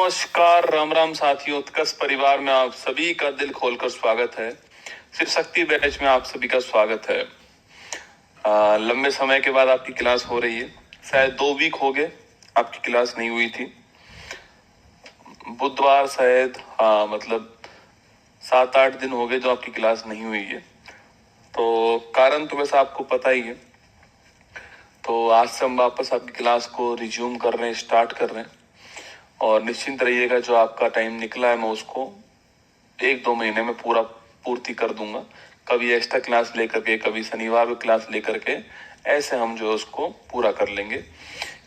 नमस्कार, राम राम साथियों। उत्कर्ष परिवार में आप सभी का दिल खोलकर स्वागत है। शिव शक्ति बैच में आप सभी का स्वागत है। लंबे समय के बाद आपकी क्लास हो रही है। शायद 2 वीक हो गए आपकी क्लास नहीं हुई थी। बुधवार शायद, मतलब 7-8 दिन हो गए जो आपकी क्लास नहीं हुई है। तो कारण तो वैसे आपको पता ही है। तो आज से हम वापस आपकी क्लास को रिज्यूम कर रहे हैं, स्टार्ट कर रहे हैं। और निश्चिंत रहिएगा, जो आपका टाइम निकला है मैं उसको 1-2 महीने में पूर्ति कर दूंगा। कभी एक्स्ट्रा क्लास लेकर के, कभी शनिवार को क्लास लेकर के, ऐसे हम जो है उसको पूरा कर लेंगे।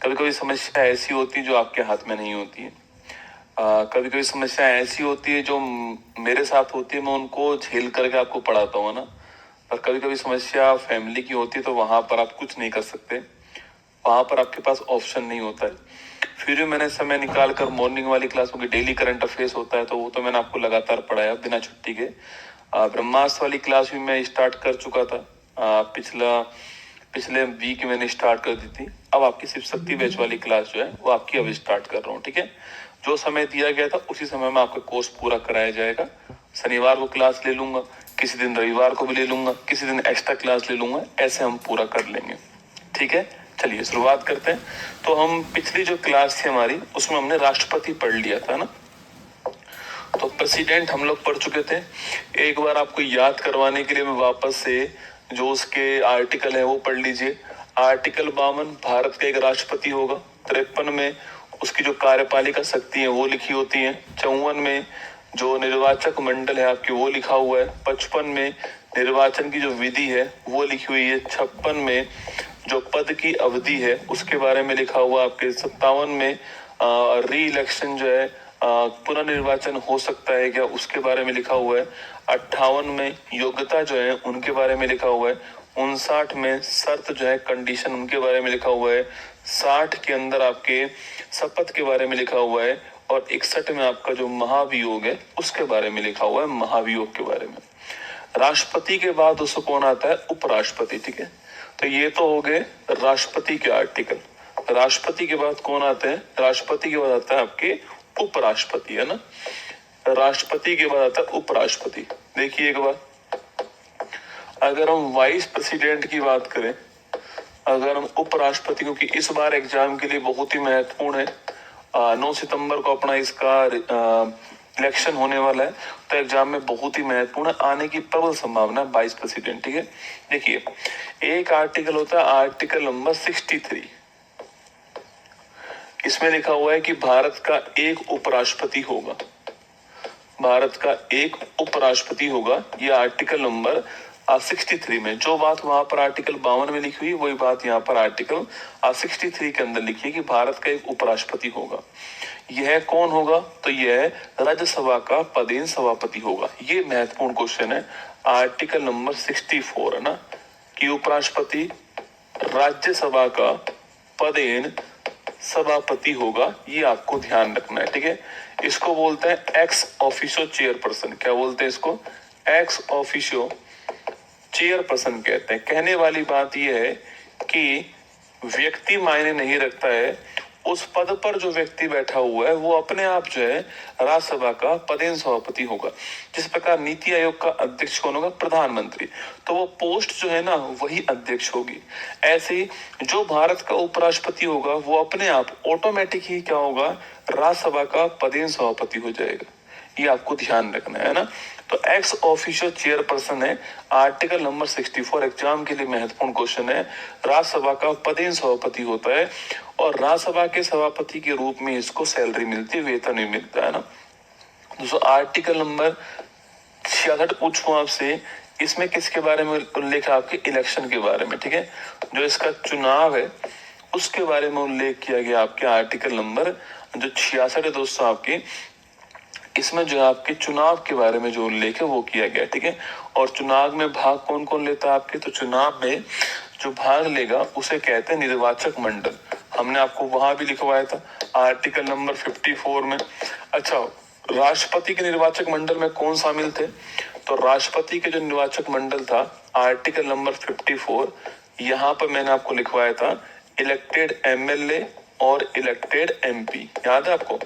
कभी कभी समस्या ऐसी होती है जो आपके हाथ में नहीं होती है। कभी कभी समस्या ऐसी होती है जो मेरे साथ होती है, मैं उनको झेल करके आपको पढ़ाता हूँ ना। पर कभी कभी समस्या फैमिली की होती है, तो वहां पर आप कुछ नहीं कर सकते। वहां पर आपके पास ऑप्शन नहीं होता है। फिर भी मैंने समय निकाल कर मॉर्निंग वाली क्लासों की डेली करंट अफेयर्स होता है, तो वो तो मैंने आपको लगातार पढ़ाया बिना छुट्टी के। ब्रह्मास्त्र वाली क्लास भी मैं स्टार्ट कर चुका था। पिछले वीक मैंने स्टार्ट कर दी थी। अब आपकी शिव शक्ति बैच वाली क्लास जो है वो आपकी अब स्टार्ट कर रहा हूँ। ठीक है, जो समय दिया गया था उसी समय में आपका कोर्स पूरा कराया जाएगा। शनिवार को क्लास ले लूंगा, किसी दिन रविवार को भी ले लूंगा, किसी दिन एक्स्ट्रा क्लास ले लूंगा, ऐसे हम पूरा कर लेंगे। ठीक है, चलिए शुरुआत करते हैं। तो हम पिछली जो क्लास थी हमारी, उसमें हमने राष्ट्रपति पढ़ लिया था ना। तो प्रेसिडेंट हम लोग पढ़ चुके थे। एक बार आपको याद करवाने के लिए मैं वापस से जो उसके आर्टिकल है वो पढ़ लीजिए। आर्टिकल 52 भारत का एक राष्ट्रपति होगा। 53 में उसकी जो कार्यपालिका शक्ति है वो लिखी होती है। 54 में जो निर्वाचक मंडल है आपकी वो लिखा हुआ है। 55 में निर्वाचन की जो विधि है वो लिखी हुई है। 56 में जो पद की अवधि है उसके बारे में लिखा हुआ आपके। 57 में री इलेक्शन जो है, पुनर्निर्वाचन हो सकता है क्या, उसके बारे में लिखा हुआ है। 58 में योग्यता जो है उनके बारे में लिखा हुआ है। 59 में शर्त जो है, कंडीशन, उनके बारे में लिखा हुआ है। 60 के अंदर आपके शपथ के बारे में लिखा हुआ है। और 61 में आपका जो महाभियोग है उसके बारे में लिखा हुआ है, महाभियोग के बारे में। राष्ट्रपति के बाद उसको कौन आता है? उपराष्ट्रपति। ठीक है, तो ये तो हो गए राष्ट्रपति के आर्टिकल। राष्ट्रपति के बाद कौन आते हैं? राष्ट्रपति के बाद आता है आपके उपराष्ट्रपति, है ना। राष्ट्रपति के बाद आता है उपराष्ट्रपति। देखिए एक बार, अगर हम वाइस प्रेसिडेंट की बात करें, अगर हम उपराष्ट्रपति, क्योंकि इस बार एग्जाम के लिए बहुत ही महत्वपूर्ण है। 9 सितंबर को अपना इसका इलेक्शन होने वाला है, तो एग्जाम में बहुत ही महत्वपूर्ण आने की प्रबल संभावना है वाइस प्रेसिडेंट। ठीक है, देखिए एक आर्टिकल होता है आर्टिकल नंबर 63। इसमें लिखा हुआ है कि भारत का एक उपराष्ट्रपति होगा। भारत का एक उपराष्ट्रपति होगा, ये आर्टिकल नंबर 63 में। जो बात वहां पर आर्टिकल 52 में लिखी हुई वही बात यहाँ पर आर्टिकल 63 के अंदर लिखी है कि भारत का एक उपराष्ट्रपति होगा। यह कौन होगा? तो यह राज्यसभा का पदेन सभापति होगा। ये महत्वपूर्ण क्वेश्चन है। आर्टिकल नंबर 64 है ना, कि उपराष्ट्रपति राज्यसभा का पदेन सभापति होगा। ये आपको ध्यान रखना है। ठीक है, इसको बोलते हैं एक्स ऑफिशियो चेयरपर्सन। क्या बोलते हैं इसको? एक्स ऑफिशियो चेयरपर्सन कहते हैं। कहने वाली बात यह है कि व्यक्ति मायने नहीं रखता है, उस पद पर जो व्यक्ति बैठा हुआ है वो अपने आप जो है राज्यसभा का पदेन सभापति होगा। जिस प्रकार नीति आयोग का अध्यक्ष कौन होगा? प्रधानमंत्री। तो वो पोस्ट जो है ना वही अध्यक्ष होगी। ऐसे ही जो भारत का उपराष्ट्रपति होगा वो अपने आप ऑटोमेटिक ही क्या होगा? राज्यसभा का पदेन सभापति हो जाएगा। ये आपको ध्यान रखना है ना। तो एक्स ऑफिशियल चेयरपर्सन है, आर्टिकल नंबर 64 एग्जाम के लिए महत्वपूर्ण क्वेश्चन है। राज्यसभा का पदेन सभापति होता है और राज्यसभा के सभापति के रूप में इसको सैलरी मिलती है, वेतन नहीं मिलता है ना। दोस्तों आर्टिकल नंबर 66 पूछूं आपसे, इसमें किसके बारे में उल्लेख है? आपके इलेक्शन के बारे में। ठीक है, जो इसका चुनाव है उसके बारे में उल्लेख किया गया आपके आर्टिकल नंबर जो 66 है दोस्तों आपके। इसमें जो है आपके चुनाव के बारे में जो उल्लेख है वो किया गया। ठीक है, और चुनाव में भाग कौन कौन लेता है आपके? तो चुनाव में जो भाग लेगा उसे कहते हैं निर्वाचक मंडल। हमने आपको वहां भी लिखवाया था आर्टिकल नंबर 54 में। अच्छा, राष्ट्रपति के निर्वाचक मंडल में कौन शामिल थे? तो राष्ट्रपति के जो निर्वाचक मंडल था आर्टिकल नंबर 54, यहाँ पर मैंने आपको लिखवाया था इलेक्टेड एमएलए और इलेक्टेड एमपी। याद है आपको?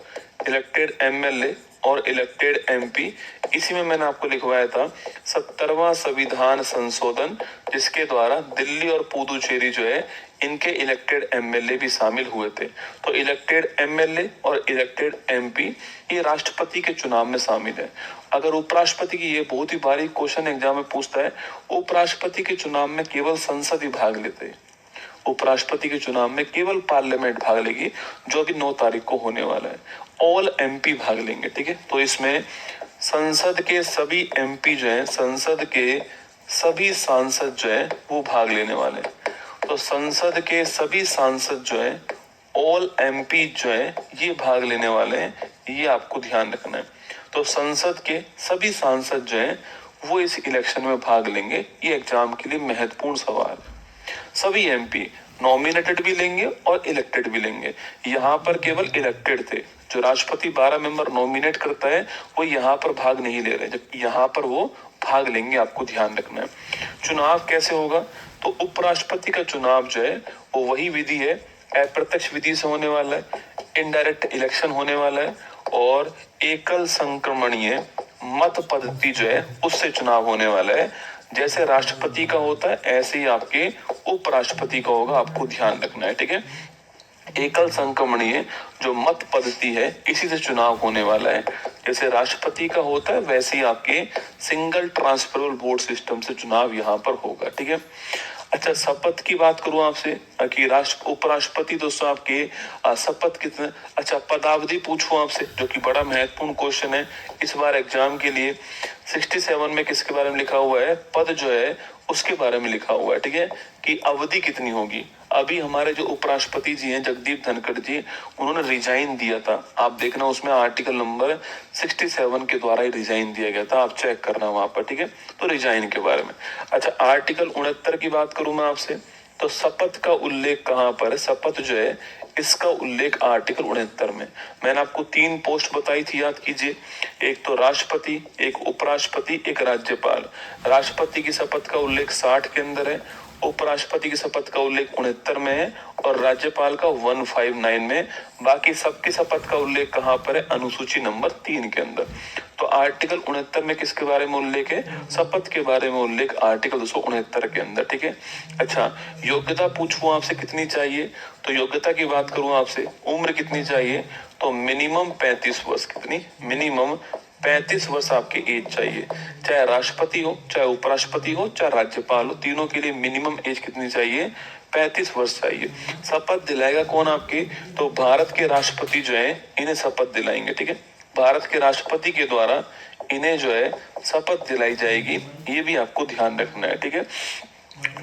इलेक्टेड एमएलए और इलेक्टेड एमपी। इसी में मैंने आपको लिखवाया था 70वां संविधान संशोधन, जिसके द्वारा दिल्ली और पुदुचेरी जो है इनके इलेक्टेड एमएलए भी शामिल हुए थे। तो इलेक्टेड एमएलए और इलेक्टेड एमपी ये राष्ट्रपति के चुनाव में शामिल है। अगर उपराष्ट्रपति की, ये बहुत ही बारीक क्वेश्चन एग्जाम में पूछता है, उपराष्ट्रपति के चुनाव में केवल संसद ही भाग लेते हैं। उपराष्ट्रपति के चुनाव में केवल पार्लियामेंट भाग लेगी, जो अभी 9 तारीख को होने वाला है। ऑल एमपी भाग लेंगे, ठीक है। तो इसमें संसद के सभी एमपी जो है, संसद के सभी सांसद जो है वो भाग लेने वाले हैं। तो संसद के सभी सांसद जो है, ऑल एमपी जो है ये भाग लेने वाले हैं, ये आपको ध्यान रखना है। तो संसद के सभी सांसद जो है वो इस इलेक्शन में भाग लेंगे। ये एग्जाम के लिए महत्वपूर्ण सवाल है। सभी एमपी नॉमिनेटेड भी लेंगे और इलेक्टेड भी लेंगे। यहाँ पर केवल इलेक्टेड थे, जो राष्ट्रपति 12 मेंबर नॉमिनेट करता है वो यहाँ पर भाग नहीं ले रहे, जबकि यहाँ पर वो भाग लेंगे, आपको ध्यान रखना है। चुनाव कैसे होगा? तो उपराष्ट्रपति का चुनाव जो है वो वही विधि है, अप्रत्यक्ष विधि से होने वाला है, इनडायरेक्ट इलेक्शन होने वाला है, और एकल संक्रमणीय मत पद्धति जो है उससे चुनाव होने वाला है। जैसे राष्ट्रपति का होता है ऐसे ही आपके उपराष्ट्रपति का होगा, आपको ध्यान रखना है, ठीक है। एकल संक्रमणीय जो मत पद्धति है इसी से चुनाव होने वाला है। जैसे राष्ट्रपति का होता है वैसे ही आपके सिंगल ट्रांसफरेबल वोट सिस्टम से चुनाव यहाँ पर होगा, ठीक है। अच्छा, शपथ की बात करूं आपसे कि उपराष्ट्रपति दोस्तों आपके शपथ कितने, अच्छा पदावधि पूछूं आपसे, जो कि बड़ा महत्वपूर्ण क्वेश्चन है इस बार एग्जाम के लिए। 67 में किसके बारे में लिखा हुआ है? पद जो है उसके बारे में लिखा हुआ है, ठीक है, कि अवधि कितनी होगी। अभी हमारे जो उपराष्ट्रपति जी हैं जगदीप धनखड़ जी, उन्होंने रिजाइन दिया था, आप देखना उसमें आर्टिकल नंबर 67 के द्वारा ही रिजाइन दिया गया था, आप चेक करना वहां पर, ठीक है। तो रिजाइन के बारे में। अच्छा, आर्टिकल 69 की बात करूं मैं आपसे, तो शपथ का उल्लेख कहां पर है? शपथ जो है इसका उल्लेख आर्टिकल 69 में। मैंने आपको 3 पोस्ट बताई थी, याद कीजिए, एक तो राष्ट्रपति, एक उपराष्ट्रपति, एक राज्यपाल। राष्ट्रपति की शपथ का उल्लेख 60 के अंदर है, उपराष्ट्रपति की शपथ का उल्लेख 69 में है, और राज्यपाल का 159 में। बाकी सबकी शपथ का उल्लेख कहां पर है? अनुसूची नंबर 3 के अंदर। तो आर्टिकल 69 में किसके बारे में उल्लेख है? शपथ के बारे में उल्लेख आर्टिकल 269 के अंदर, ठीक है। अच्छा, योग्यता पूछूं आपसे कितनी चाहिए, तो योग्यता की बात करूं आपसे, उम्र कितनी चाहिए? तो मिनिमम 35 वर्ष। कितनी? मिनिमम 35 वर्ष आपकी एज चाहिए। चाहे राष्ट्रपति हो, चाहे उपराष्ट्रपति हो, चाहे राज्यपाल हो, तीनों के लिए मिनिमम एज कितनी चाहिए? 35 वर्ष चाहिए। शपथ दिलाएगा कौन आपके? तो भारत के राष्ट्रपति जो है इन्हें शपथ दिलाएंगे, ठीक है। भारत के राष्ट्रपति के द्वारा इन्हें जो है शपथ दिलाई जाएगी, ये भी आपको ध्यान रखना है, ठीक है।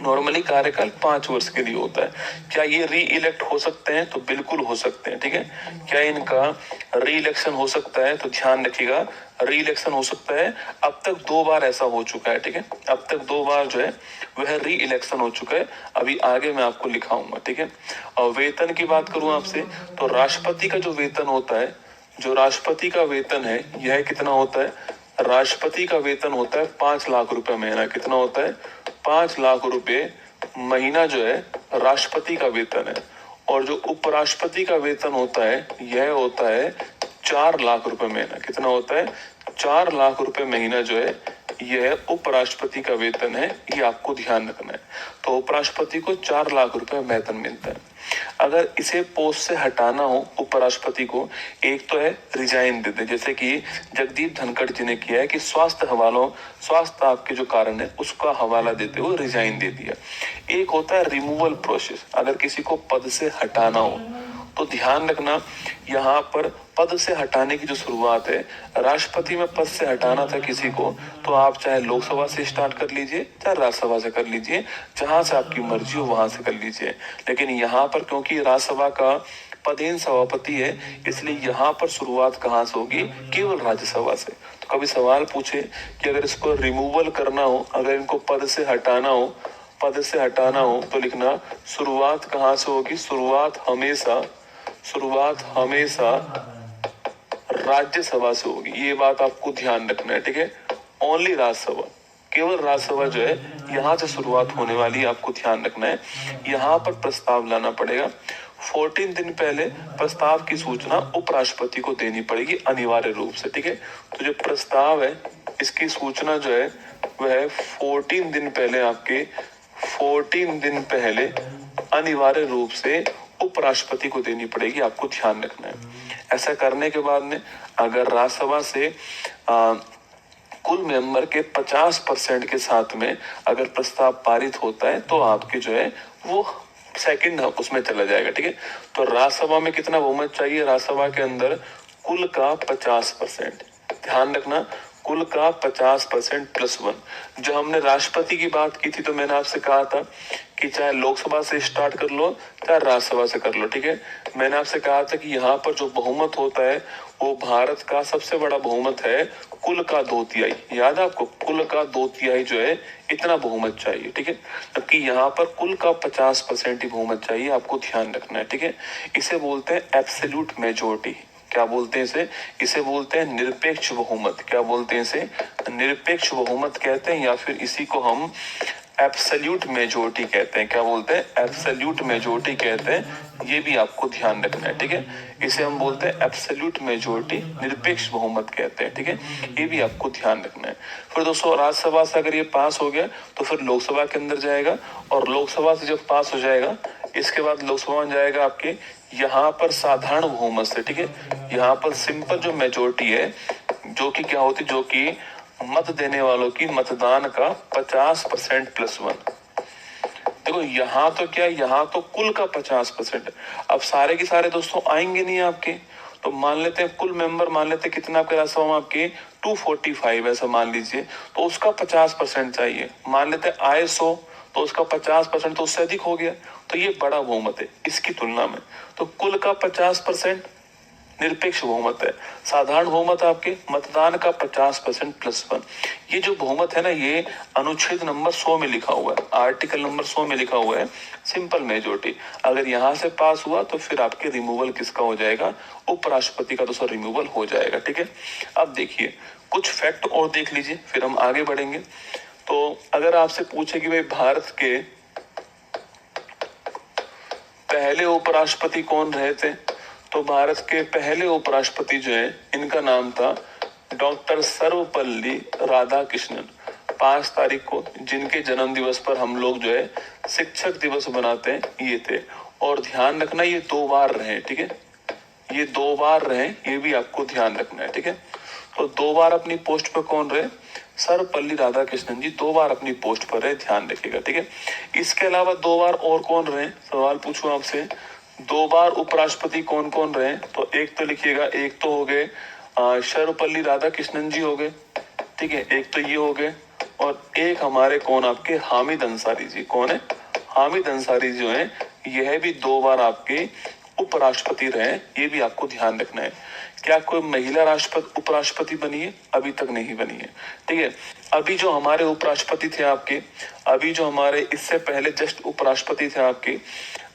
नॉर्मली कार्यकाल 5 वर्ष के लिए होता है। क्या ये री इलेक्ट हो सकते हैं? तो बिल्कुल हो सकते हैं, ठीक है। क्या इनका री इलेक्शन हो सकता है? तो ध्यान रखिएगा, री इलेक्शन हो सकता है। अब तक 2 बार ऐसा हो चुका है, ठीक है। अब तक 2 बार जो है वह री इलेक्शन हो चुका है, अभी आगे मैं आपको लिखाऊंगा, ठीक है। और वेतन की बात करूं आपसे, तो राष्ट्रपति का जो वेतन होता है, जो राष्ट्रपति का वेतन है यह कितना होता है? राष्ट्रपति का वेतन होता है 5 लाख रुपए महीना। कितना होता है? 5 लाख रुपए महीना जो है राष्ट्रपति का वेतन है। और जो उपराष्ट्रपति का वेतन होता है यह होता है 4 लाख रुपए महीना। कितना होता है? 4 लाख रुपए महीना जो है यह उपराष्ट्रपति का वेतन है, ये आपको ध्यान रखना है। तो उपराष्ट्रपति को 4 लाख रुपए वेतन मिलता है। अगर इसे पोस्ट से हटाना हो उपराष्ट्रपति को, एक तो है रिजाइन दे दे, जैसे कि जगदीप धनखड़ जी ने किया है कि स्वास्थ्य आपके जो कारण है उसका हवाला देते हुए रिजाइन दे दिया। एक होता है रिमूवल प्रोसेस, अगर किसी को पद से हटाना हो तो ध्यान रखना, यहाँ पर पद से हटाने की जो शुरुआत है, राष्ट्रपति में पद से हटाना था किसी को, तो आप चाहे लोकसभा से स्टार्ट कर लीजिए, चाहे राज्यसभा से कर लीजिए, जहां से आपकी मर्जी हो वहां से कर लीजिए। लेकिन यहाँ पर क्योंकि राज्यसभा का पदेन सभापति है, इसलिए यहाँ पर शुरुआत कहाँ से होगी? केवल राज्यसभा से। तो कभी सवाल पूछे कि अगर इसको रिमूवल करना हो, अगर इनको पद से हटाना हो तो लिखना शुरुआत कहाँ से होगी? शुरुआत हमेशा राज्यसभा से होगी। ये बात आपको ध्यान रखना है, ठीक है। ओनली राज्यसभा, केवल राज्यसभा जो है यहाँ से शुरुआत होने वाली है, आपको ध्यान रखना है। यहाँ पर प्रस्ताव लाना पड़ेगा। 14 दिन पहले प्रस्ताव की सूचना उपराष्ट्रपति को देनी पड़ेगी अनिवार्य रूप से, ठीक है। तो जो प्रस्ताव है इसकी सूचना जो है वह 14 दिन पहले, आपके 14 दिन पहले अनिवार्य रूप से उपराष्ट्रपति को देनी पड़ेगी, आपको ध्यान रखना है। ऐसा करने के बाद में अगर राज्यसभा से कुल मेंबर के 50% के साथ में अगर प्रस्ताव पारित होता है तो आपके जो है वो सेकंड उसमें चला जाएगा, ठीक है। तो राज्यसभा में कितना बहुमत चाहिए? राज्यसभा के अंदर कुल का 50%, ध्यान रखना, कुल का 50% +1। जब हमने राष्ट्रपति की बात की थी तो मैंने आपसे कहा था कि चाहे लोकसभा से स्टार्ट कर लो चाहे राज्यसभा से कर लो, ठीक है। मैंने आपसे कहा था कि यहाँ पर जो बहुमत होता है वो भारत का सबसे बड़ा बहुमत है कुल का 2/3। याद है आपको? कुल का 2/3 जो है इतना बहुमत चाहिए, ठीक है। जबकि यहाँ पर कुल का 50% ही बहुमत चाहिए, आपको ध्यान रखना है, ठीक है। इसे बोलते हैं एब्सोल्यूट मेजोरिटी। क्या बोलते हैं इसे? इसे बोलते हैं निरपेक्ष बहुमत। क्या बोलते हैं इसे? निरपेक्ष बहुमत कहते हैं, या फिर इसी को हम एब्सोल्यूट मेजोरिटी कहते हैं। क्या बोलते हैं? एब्सोल्यूट मेजोरिटी कहते हैं। ये भी आपको ध्यान रखना है, ठीक है। इसे हम बोलते हैं एब्सोल्यूट मेजोरिटी, निरपेक्ष बहुमत कहते हैं, ठीक है। ये भी आपको ध्यान रखना है। फिर दोस्तों राज्यसभा से अगर ये पास हो गया तो फिर लोकसभा के अंदर जाएगा, और लोकसभा से जब पास हो जाएगा इसके बाद लोकसभा में जाएगा आपके यहाँ पर साधारण बहुमत से, ठीक है। यहाँ पर सिंपल जो मेजोरिटी है जो कि क्या होती, जो कि मत देने वालों की मतदान का 50% +1। देखो यहाँ तो क्या, यहाँ तो कुल का 50%। अब सारे के सारे दोस्तों आएंगे नहीं आपके, तो मान लेते हैं कुल मेंबर, मान लेते हैं कितना आपके राज्यसभा में, आपके 245 ऐसा मान लीजिए, तो उसका 50% चाहिए। मान लेते हैं आए 100, तो उसका 50% तो उससे अधिक हो गया, तो ये बड़ा बहुमत है इसकी तुलना में। तो कुल का 50% निरपेक्ष बहुमत है। साधारण बहुमत आपके मतदान का 50% +1। ये जो बहुमत है ना, ये अनुच्छेद नंबर 100 में लिखा हुआ है, आर्टिकल नंबर 100 में लिखा हुआ है सिंपल मेजोरिटी। अगर यहाँ से पास हुआ तो फिर आपके रिमूवल किसका हो जाएगा? उपराष्ट्रपति का दोस्तों रिमूवल हो जाएगा, ठीक है। अब देखिए कुछ फैक्ट और देख लीजिए फिर हम आगे बढ़ेंगे। तो अगर आपसे पूछे कि भाई भारत के पहले उपराष्ट्रपति कौन रहे थे, तो भारत के पहले उपराष्ट्रपति जो है इनका नाम था डॉक्टर सर्वपल्ली राधाकृष्णन। 5 तारीख को, जिनके जन्म दिवस पर हम लोग जो है शिक्षक दिवस मनाते हैं, ये थे। और ध्यान रखना ये 2 बार रहे, ठीक है। ये 2 बार रहे, ये भी आपको ध्यान रखना है, ठीक है। तो 2 बार अपनी पोस्ट पर कौन रहे? सर्वपल्ली राधाकृष्णन जी 2 बार अपनी पोस्ट पर रहे, ध्यान रखिएगा, ठीक है। इसके अलावा 2 बार और कौन रहे? सवाल पूछूं आपसे, 2 बार उपराष्ट्रपति कौन कौन रहे? तो एक तो लिखिएगा, एक तो हो गए सर्वपल्ली राधाकृष्णन जी हो गए, ठीक है, एक तो ये हो गए, और एक हमारे कौन आपके हामिद अंसारी जी। कौन है? हामिद अंसारी जो है यह भी 2 बार आपके उपराष्ट्रपति रहे, ये भी आपको ध्यान रखना है। क्या कोई महिला राष्ट्रपति उपराष्ट्रपति बनी है? अभी तक नहीं बनी है, ठीक है। अभी जो हमारे उपराष्ट्रपति थे आपके, अभी जो हमारे इससे पहले जस्ट उपराष्ट्रपति थे आपके,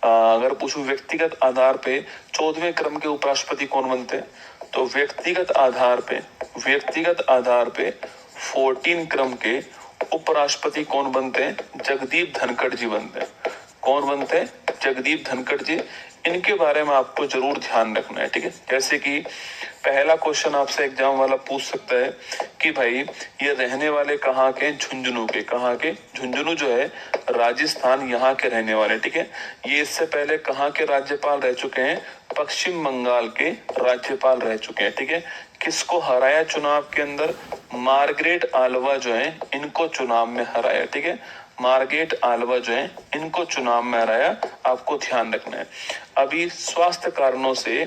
अगर पूछूं व्यक्तिगत आधार पे 14वें क्रम के उपराष्ट्रपति कौन बनते हैं, तो व्यक्तिगत आधार पे 14 क्रम के उपराष्ट्रपति कौन बनते हैं? जगदीप धनखड़ जी बनते हैं। कौन बनते हैं? जगदीप धनखड़ जी। इनके बारे में आपको जरूर ध्यान रखना है, ठीक है। जैसे कि पहला क्वेश्चन आपसे एग्जाम वाला पूछ सकता है कि भाई ये रहने वाले कहाँ के? झुंझुनू के। कहाँ के? झुंझुनू जो है राजस्थान, यहाँ के रहने वाले, ठीक है। ये इससे पहले कहाँ के राज्यपाल रह चुके हैं? पश्चिम बंगाल के राज्यपाल रह चुके हैं, ठीक है। किसको हराया चुनाव के अंदर? मार्गरेट आल्वा जो है इनको चुनाव में हराया, ठीक है। मार्गरेट आल्वा जो है इनको चुनाव में हराया, आपको ध्यान रखना है। अभी स्वास्थ्य कारणों से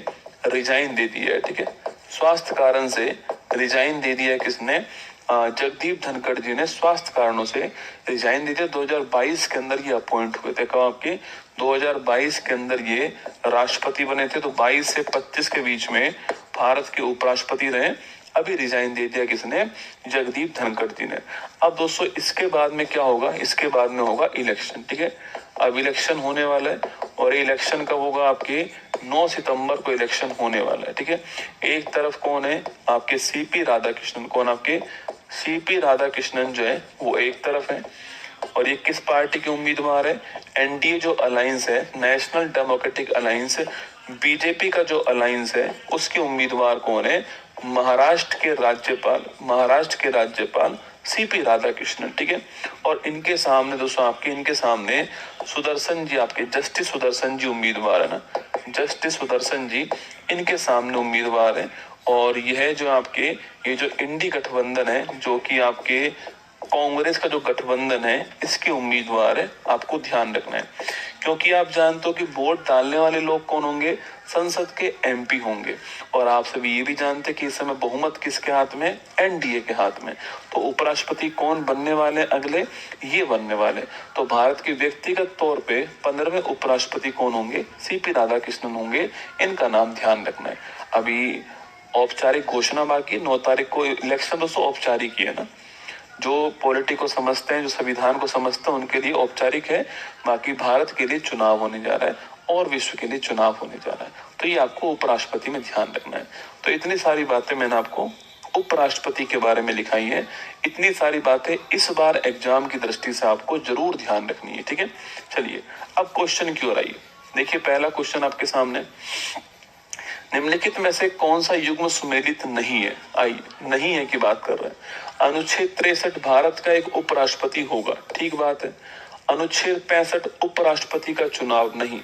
रिजाइन दे दिया है, ठीक है। स्वास्थ्य कारण से रिजाइन दे दिया है किसने? जगदीप धनखड़ जी ने स्वास्थ्य कारणों से रिजाइन दे दिया। 2022 के अंदर ये अपॉइंट हुए थे। कब? आपके 2022 के अंदर ये राष्ट्रपति बने थे। तो 22 से 25 के बीच में भारत के उपराष्ट्रपति रहे। अभी रिजाइन दे दिया किसने? जगदीप धनखड़ जी ने। अब दोस्तों इसके बाद में क्या होगा? इसके बाद में होगा इलेक्शन, ठीक है। अब इलेक्शन होने वाला है, और इलेक्शन कब होगा? आपके 9 सितंबर को इलेक्शन होने वाला है, ठीक है। एक तरफ कौन है? आपके सीपी राधाकृष्णन। कौन? आपके सीपी राधाकृष्णन जो है वो एक तरफ है, और ये किस पार्टी के उम्मीदवार है? एनडीए जो अलायंस है, नेशनल डेमोक्रेटिक अलायंस, बीजेपी का जो अलायंस है, उसके उम्मीदवार कौन है? महाराष्ट्र के राज्यपाल सीपी राधाकृष्णन, ठीक है। और इनके सामने दोस्तों इनके सामने सुदर्शन जी, आपके जस्टिस सुदर्शन जी उम्मीदवार है ना, जस्टिस सुदर्शन जी इनके सामने उम्मीदवार है। और यह जो ये जो इंडी गठबंधन है, जो कि आपके कांग्रेस का जो गठबंधन है, इसके उम्मीदवार है, आपको ध्यान रखना है। क्योंकि आप जानते हो कि वोट डालने वाले लोग कौन होंगे? संसद के एमपी होंगे। और आप सभी ये भी जानते हैं कि इस समय बहुमत किसके हाथ में? एनडीए के हाथ में। तो उपराष्ट्रपति कौन बनने वाले अगले? ये बनने वाले। तो भारत के व्यक्तिगत तौर पे 15वें उपराष्ट्रपति कौन होंगे? सीपी राधाकृष्णन होंगे। इनका नाम ध्यान रखना है। अभी औपचारिक घोषणा बाकी, 9 तारीख को इलेक्शन दोस्तों औपचारिक ही है ना। जो पॉलिटिक्स को समझते हैं, जो संविधान को समझते हैं, उनके लिए औपचारिक है। बाकी भारत के लिए चुनाव होने जा रहा है और विश्व के लिए चुनाव होने जा रहा है। तो ये आपको उपराष्ट्रपति में ध्यान रखना है। तो इतनी सारी बातें मैंने आपको उपराष्ट्रपति के बारे में लिखाई है। इतनी सारी बातें इस बार एग्जाम की दृष्टि से आपको जरूर ध्यान रखनी है, ठीक है। चलिए अब क्वेश्चन की ओर आइए। देखिए पहला क्वेश्चन आपके सामने, निम्नलिखित में से कौन सा युग्म सुमेलित नहीं है? आइए नहीं है की बात कर रहे हैं। अनुच्छेद 63 भारत का एक उपराष्ट्रपति होगा, ठीक बात है। अनुच्छेद 65 उपराष्ट्रपति का चुनाव नहीं।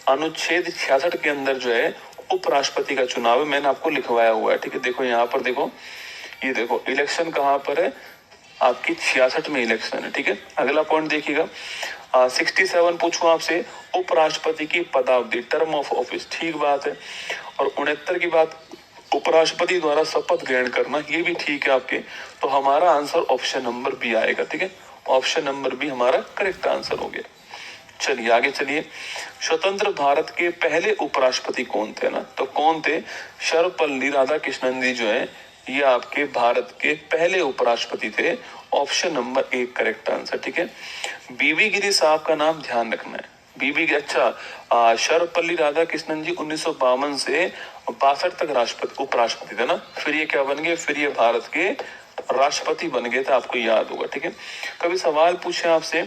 अनुच्छेद 66 के अंदर जो है उपराष्ट्रपति का चुनाव है, मैंने आपको लिखवाया हुआ है, ठीक है। देखो यहाँ पर देखो, ये देखो इलेक्शन कहाँ पर है? आपकी 66 में इलेक्शन है, ठीक है। अगला पॉइंट देखिएगा, 67 पूछूं आपसे, उपराष्ट्रपति की पदावधि, टर्म ऑफ ऑफिस, ठीक बात है। और 69 की बात, उपराष्ट्रपति द्वारा शपथ ग्रहण करना, ये भी ठीक है आपके। तो हमारा आंसर ऑप्शन नंबर बी आएगा, ठीक है। ऑप्शन नंबर बी हमारा करेक्ट आंसर हो गया। चलिए आगे चलिए। स्वतंत्र भारत के पहले उपराष्ट्रपति कौन थे ना? तो कौन थे? सर्वपल्ली राधाकृष्णन जी जो है, ये आपके भारत के पहले उपराष्ट्रपति थे। ऑप्शन नंबर 1 करेक्ट आंसर, ठीक है। बीबी गिरी साहब का नाम ध्यान रखना है। सर्वपल्ली राधाकृष्णन जी 1952 से 62 तक राष्ट्रपति उपराष्ट्रपति थे ना। फिर ये क्या बन गए? फिर ये भारत के राष्ट्रपति बन गए थे, आपको याद होगा, ठीक है। कभी सवाल पूछे आपसे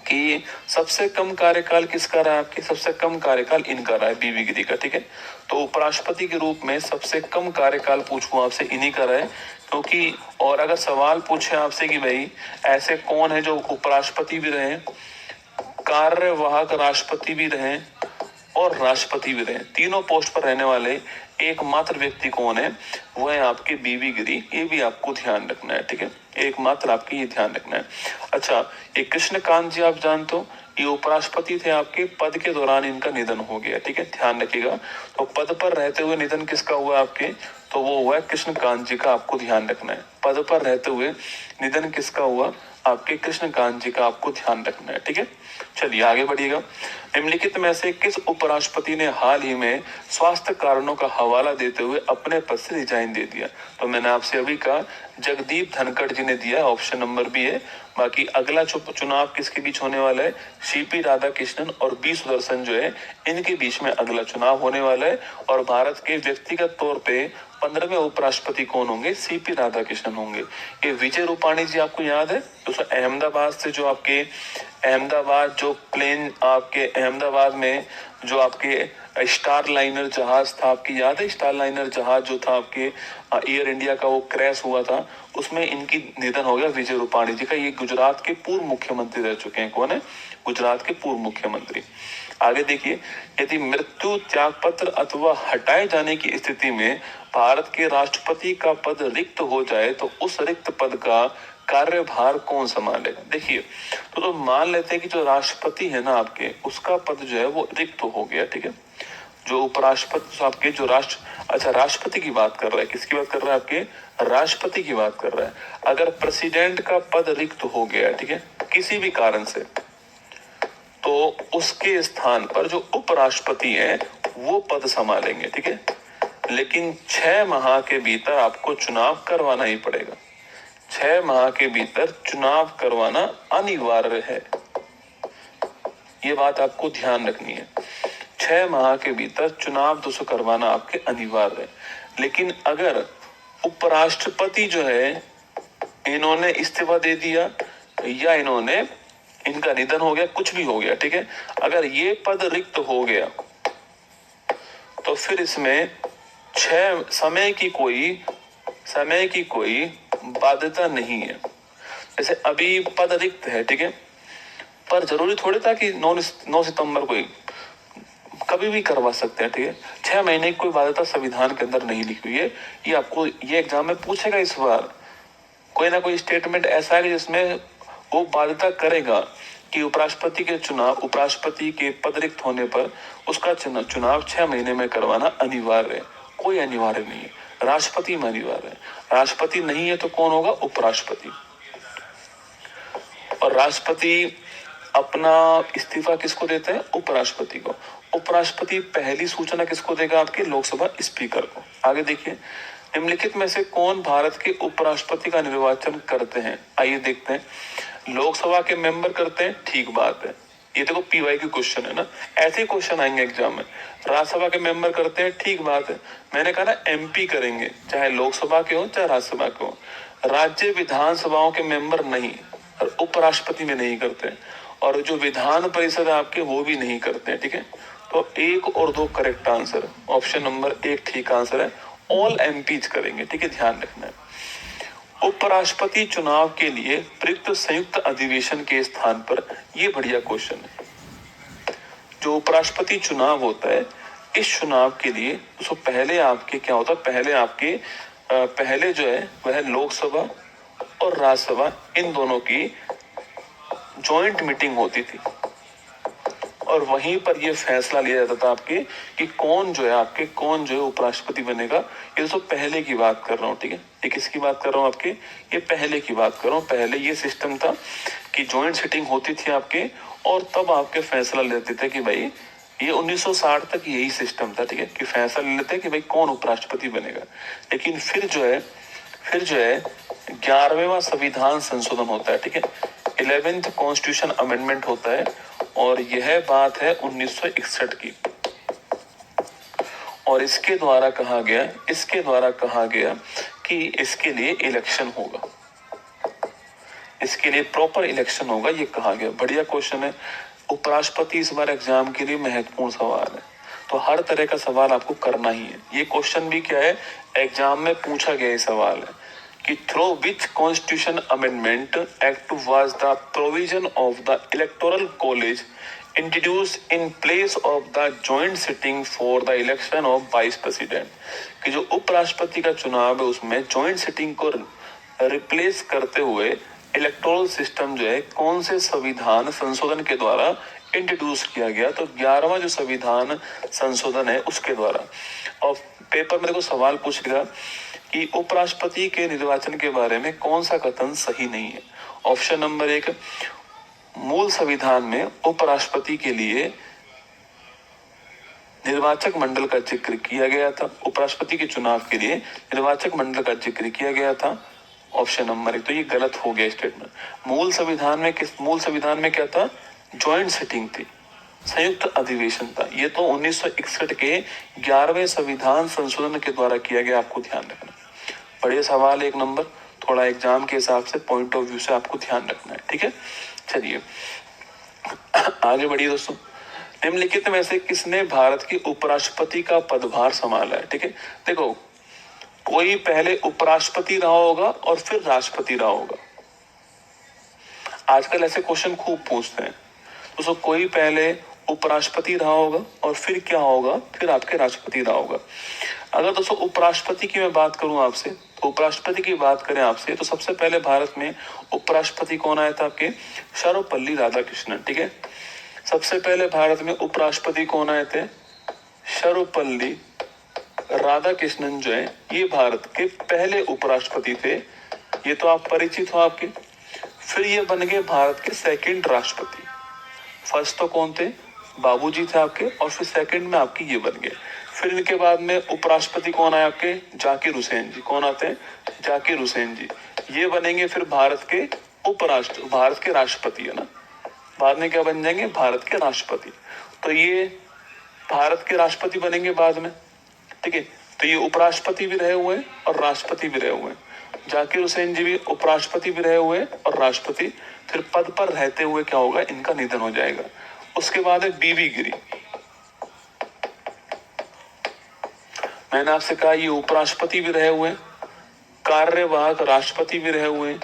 कि सबसे कम कार्यकाल किसका रहा है? आपके सबसे कम कार्यकाल इनका रहा है, बीबी गिरी का, ठीक है। तो उपराष्ट्रपति के रूप में सबसे कम कार्यकाल पूछूं आपसे, इन्हीं का रहा है। क्योंकि और अगर सवाल पूछे आपसे कि भाई ऐसे कौन है जो उपराष्ट्रपति भी रहे, कार्यवाहक राष्ट्रपति भी रहे और राष्ट्रपति भी रहे, तीनों पोस्ट पर रहने वाले एकमात्र व्यक्ति कौन है? वो है आपके बीबी गिरी। ये भी आपको ध्यान रखना है, ठीक है। एकमात्र आपके ये ध्यान रखना है। अच्छा, ये कृष्णकांत जी आप जानते हो, ये उपराष्ट्रपति थे आपके, पद के दौरान इनका निधन हो गया, ठीक है, ध्यान रखिएगा। तो पद पर रहते हुए निधन किसका हुआ आपके? तो वो हुआ कृष्णकांत जी का, आपको ध्यान रखना है। पद पर रहते हुए निधन किसका हुआ? आपके कृष्णकांत जी का, आपको ध्यान रखना है, ठीक है। चलिए आगे बढ़िएगा। निम्नलिखित में से किस उपराष्ट्रपति ने हाल ही में स्वास्थ्य कारणों का हवाला देते हुए अपने पद से रिजाइन दे दिया? तो मैंने आपसे अभी कहा जगदीप धनखड़ जी ने दिया, ऑप्शन नंबर बी है। बाकी अगला चुनाव किसके बीच होने वाला है? सीपी राधाकृष्णन और बी सुदर्शन जो है, इनके बीच में अगला चुनाव होने वाला है। और भारत के व्यक्तिगत तौर पे 15वें उपराष्ट्रपति कौन होंगे? सीपी राधाकृष्णन होंगे। ये विजय रूपाणी जी आपको याद है दोस्तों, अहमदाबाद से जो आपके अहमदाबाद जो प्लेन आपके अहमदाबाद में जो आपके स्टार लाइनर जहाज था, आपकी याद है? स्टार लाइनर जहाज जो था आपके एयर इंडिया का, वो क्रैश हुआ था, उसमें इनकी निधन हो गया विजय रूपाणी जी का। ये गुजरात के पूर्व मुख्यमंत्री रह चुके हैं। कौन है? गुजरात के पूर्व मुख्यमंत्री। आगे देखिए, यदि मृत्यु, त्याग पत्र अथवा हटाए जाने की स्थिति में भारत के राष्ट्रपति का पद रिक्त हो जाए तो उस रिक्त पद का कार्यभार कौन संभालेगा? देखिए, तो मान लेते हैं कि जो राष्ट्रपति है ना आपके, उसका पद जो है वो रिक्त हो गया, ठीक है। जो उपराष्ट्रपति आपके जो राष्ट्रपति की बात कर रहा है, किसकी बात कर रहा है? आपके राष्ट्रपति की बात कर रहा है। अगर प्रेसिडेंट का पद रिक्त हो गया, ठीक है, किसी भी कारण से, तो उसके स्थान पर जो उपराष्ट्रपति है वो पद संभालेंगे, ठीक है। लेकिन 6 माह के भीतर आपको चुनाव करवाना ही पड़ेगा। 6 माह के भीतर चुनाव करवाना अनिवार्य है, ये बात आपको ध्यान रखनी है। 6 माह के भीतर चुनाव दोस्तों करवाना आपके अनिवार्य है। लेकिन अगर उपराष्ट्रपति जो है, इन्होंने इस्तीफा दे दिया या इन्होंने इनका निधन हो गया, कुछ भी हो गया, ठीक है। अगर ये पद रिक्त हो गया तो फिर इसमें समय की कोई बाध्यता नहीं है। जैसे अभी पद रिक्त है, ठीक है, पर जरूरी थोड़ी था कि 9 सितंबर को ही, कभी भी करवा सकते हैं, ठीक है। 6 महीने की कोई बाध्यता संविधान के अंदर नहीं लिखी हुई है। ये आपको ये एग्जाम में पूछेगा इस बार, कोई ना कोई स्टेटमेंट ऐसा है जिसमें वो बाध्यता करेगा कि उपराष्ट्रपति के पद रिक्त होने पर उसका चुनाव 6 महीने में करवाना अनिवार्य है। कोई अनिवार्य नहीं है, राष्ट्रपति में अनिवार्य है। राष्ट्रपति नहीं है तो कौन होगा? उपराष्ट्रपति। और राष्ट्रपति अपना इस्तीफा किसको देते हैं? उपराष्ट्रपति को। उपराष्ट्रपति पहली सूचना किसको देगा? आपके लोकसभा स्पीकर को। आगे देखिए, निम्नलिखित में से कौन भारत के उपराष्ट्रपति का निर्वाचन करते हैं? आइए देखते हैं। लोकसभा के मेंबर करते हैं, ठीक बात है, ये देखो पीवाई की क्वेश्चन है ना, ऐसे ही क्वेश्चन आएंगे एग्जाम में। राज्यसभा के मेंबर करते हैं, ठीक बात है, मैंने कहा ना एमपी करेंगे, चाहे लोकसभा के हो चाहे राज्यसभा के हो। राज्य विधानसभाओं के मेंबर नहीं, और उपराष्ट्रपति में नहीं करते, और जो विधान परिषद है आपके वो भी नहीं करते हैं, ठीक है। तो 1 और 2 करेक्ट आंसर, ऑप्शन नंबर 1 ठीक आंसर है। ऑल एमपीज करेंगे, ठीक है, ध्यान रखना है। उपराष्ट्रपति चुनाव के लिए प्रयुक्त संयुक्त अधिवेशन के स्थान पर, ये बढ़िया क्वेश्चन है। जो उपराष्ट्रपति चुनाव होता है, इस चुनाव के लिए तो पहले आपके क्या होता है? पहले जो है वह लोकसभा और राज्यसभा इन दोनों की जॉइंट मीटिंग होती थी, और वहीं पर यह फैसला लिया जाता था आपके कि कौन जो है उपराष्ट्रपति बनेगा। ये तो पहले की बात कर रहा हूँ, ठीक है, ये किसकी बात कर रहा हूँ? आपके ये पहले की बात कर रहा हूँ। पहले ये सिस्टम था कि जॉइंट सिटिंग होती थी आपके, और तब आपके फैसला लेते थे कि भाई, ये 1960 तक यही सिस्टम था, ठीक है, कि फैसला ले लेते कि भाई कौन उपराष्ट्रपति बनेगा। लेकिन फिर जो है 11वां संविधान संशोधन होता है, ठीक है, 11th कॉन्स्टिट्यूशन अमेंडमेंट होता है, और यह बात है 1961 की। और इसके द्वारा कहा गया कि इसके लिए इलेक्शन होगा, इसके लिए प्रॉपर इलेक्शन होगा, ये कहा गया। बढ़िया क्वेश्चन है। उपराष्ट्रपति इस बार एग्जाम के लिए महत्वपूर्ण सवाल है, तो हर तरह का सवाल आपको करना ही है। ये क्वेश्चन भी क्या है, एग्जाम में पूछा गया सवाल है कि through which constitution amendment act was the provision of the electoral college introduced in place of the joint sitting for the election of vice president. कि जो उपराष्ट्रपति का चुनाव है उसमें जॉइंट सिटिंग को रिप्लेस करते हुए इलेक्टोरल सिस्टम जो है कौन से संविधान संशोधन के द्वारा इंट्रोड्यूस किया गया? तो 11वां जो संविधान संशोधन है उसके द्वारा। और पेपर में देखो सवाल पूछ लिया कि उपराष्ट्रपति के निर्वाचन के बारे में कौन सा कथन सही नहीं है? ऑप्शन नंबर 1, मूल संविधान में उपराष्ट्रपति के लिए निर्वाचक मंडल का जिक्र किया गया था, उपराष्ट्रपति के चुनाव के लिए निर्वाचक मंडल का जिक्र किया गया था। ऑप्शन नंबर 1, तो ये गलत हो गया स्टेटमेंट। मूल संविधान में क्या था? जॉइंट सिटिंग थी, संयुक्त अधिवेशन था। ये तो 1961 के 11वें संविधान संशोधन के द्वारा किया गया, आपको ध्यान रखना। बढ़िया सवाल, 1 नंबर। थोड़ा एग्जाम के हिसाब से पॉइंट ऑफ व्यू से आपको ध्यान रखना है, ठीक है। चलिए आगे बढ़िए दोस्तों। निम्नलिखित में से किसने भारत के उपराष्ट्रपति का पदभार संभाला है? ठीक है, देखो कोई पहले उपराष्ट्रपति रहा होगा और फिर राष्ट्रपति रहा होगा। आजकल ऐसे क्वेश्चन खूब पूछते हैं। तो कोई पहले उपराष्ट्रपति रहा होगा और फिर क्या होगा, फिर आपके राष्ट्रपति रहा होगा। अगर दोस्तों उपराष्ट्रपति की मैं बात करूं आपसे, तो उपराष्ट्रपति की बात करें आपसे, तो सबसे पहले भारत में उपराष्ट्रपति कौन आया था? आपके सर्वपल्ली राधाकृष्णन। ठीक है, सबसे पहले भारत में उपराष्ट्रपति कौन आए थे? सर्वपल्ली राधाकृष्णन जो है ये भारत के पहले उपराष्ट्रपति थे। ये तो आप परिचित हो आपके। फिर ये बन गए भारत के सेकंड राष्ट्रपति। फर्स्ट तो कौन थे? बाबूजी थे आपके, और फिर सेकंड में आपके ये बन गए। फिर इनके बाद में उपराष्ट्रपति कौन आए आपके? जाकिर हुसैन जी। कौन आते हैं? जाकिर हुसैन जी। ये बनेंगे फिर भारत के राष्ट्रपति, है ना। बाद में क्या बन जाएंगे? भारत के राष्ट्रपति। तो ये भारत के राष्ट्रपति बनेंगे बाद में। ठीक है, तो ये उपराष्ट्रपति भी रहे हुए हैं और राष्ट्रपति भी रहे हुए हैं। जाकिर हुसैन जी भी उपराष्ट्रपति भी रहे हुए और राष्ट्रपति, फिर पद पर रहते हुए क्या होगा, इनका निधन हो जाएगा। उसके बाद है बीवी गिरी। मैंने आपसे कहा ये उपराष्ट्रपति भी रहे हुए, कार्यवाहक राष्ट्रपति भी रहे हुए,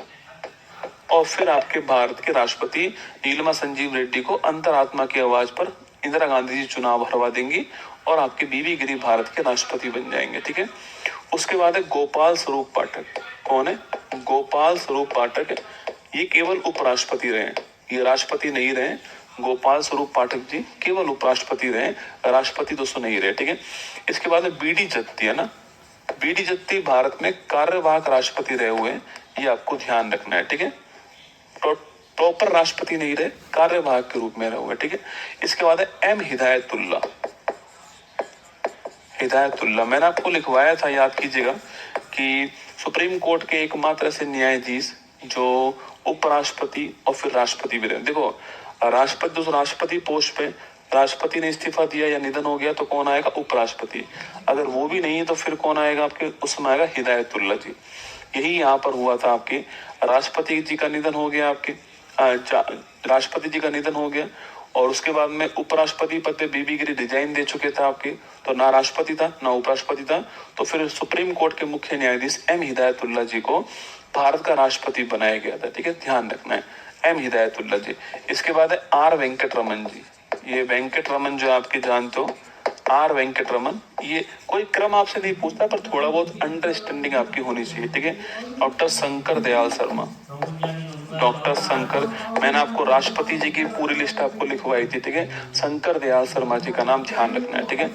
और फिर आपके भारत के राष्ट्रपति नीलिमा संजीव रेड्डी को अंतरात्मा की आवाज पर इंदिरा गांधी जी चुनाव हरवा देंगी और आपके बीवी गिरी भारत के राष्ट्रपति बन जाएंगे। ठीक है। उसके बाद है गोपाल स्वरूप पाठक। कौन है? गोपाल स्वरूप पाठक। ये केवल उपराष्ट्रपति रहे, ये राष्ट्रपति नहीं रहे। गोपाल स्वरूप पाठक जी केवल उपराष्ट्रपति रहे, राष्ट्रपति दोस्तों नहीं रहे। ठीक है। इसके बाद है बीडी जत्ती, है ना। बीडी जत्ती भारत में कार्यवाहक राष्ट्रपति रहे हुए हैं, ये आपको ध्यान रखना है। ठीक है। प्रॉपर राष्ट्रपति नहीं रहे, कार्यवाहक के रूप में रहे हुए। ठीक है। इसके बाद है एम हिदायतुल्ला। हिदायतुल्ला मैंने आपको लिखवाया था, याद कीजिएगा, कि सुप्रीम कोर्ट के एकमात्र ऐसे न्यायाधीश जो उपराष्ट्रपति और फिर राष्ट्रपति भी रहे। देखो, राष्ट्रपति जो राष्ट्रपति पोस्ट पे, राष्ट्रपति ने इस्तीफा दिया या निधन हो गया तो कौन आएगा? उपराष्ट्रपति। अगर वो भी नहीं है तो फिर कौन आएगा आपके? उसमें आएगा हिदायतुल्ला जी। यही यहाँ पर हुआ था, आपके राष्ट्रपति जी का निधन हो गया, आपके राष्ट्रपति जी का निधन हो गया और उसके बाद में उपराष्ट्रपति पद पे बीबी गिरी रिजाइन दे चुके थे आपके, तो ना राष्ट्रपति था ना उपराष्ट्रपति था। तो फिर सुप्रीम कोर्ट के मुख्य न्यायाधीश एम हिदायतुल्ला जी को भारत का राष्ट्रपति बनाया गया था। ठीक है, ध्यान रखना है, एम हिदायतुल्ला जी। इसके बाद है आर वेंकट रमन जी। ये वेंकट रमन जो आपके जानते हो, आर वेंकट रमन, ये कोई क्रम आपसे नहीं पूछता पर थोड़ा बहुत अंडरस्टैंडिंग आपकी होनी चाहिए। ठीक है। डॉक्टर शंकर दयाल शर्मा। डॉक्टर शंकर, मैंने आपको राष्ट्रपति जी की पूरी लिस्ट आपको लिखवाई थी। ठीक है। शंकर दयाल शर्मा जी का नाम ध्यान रखना है। ठीक है।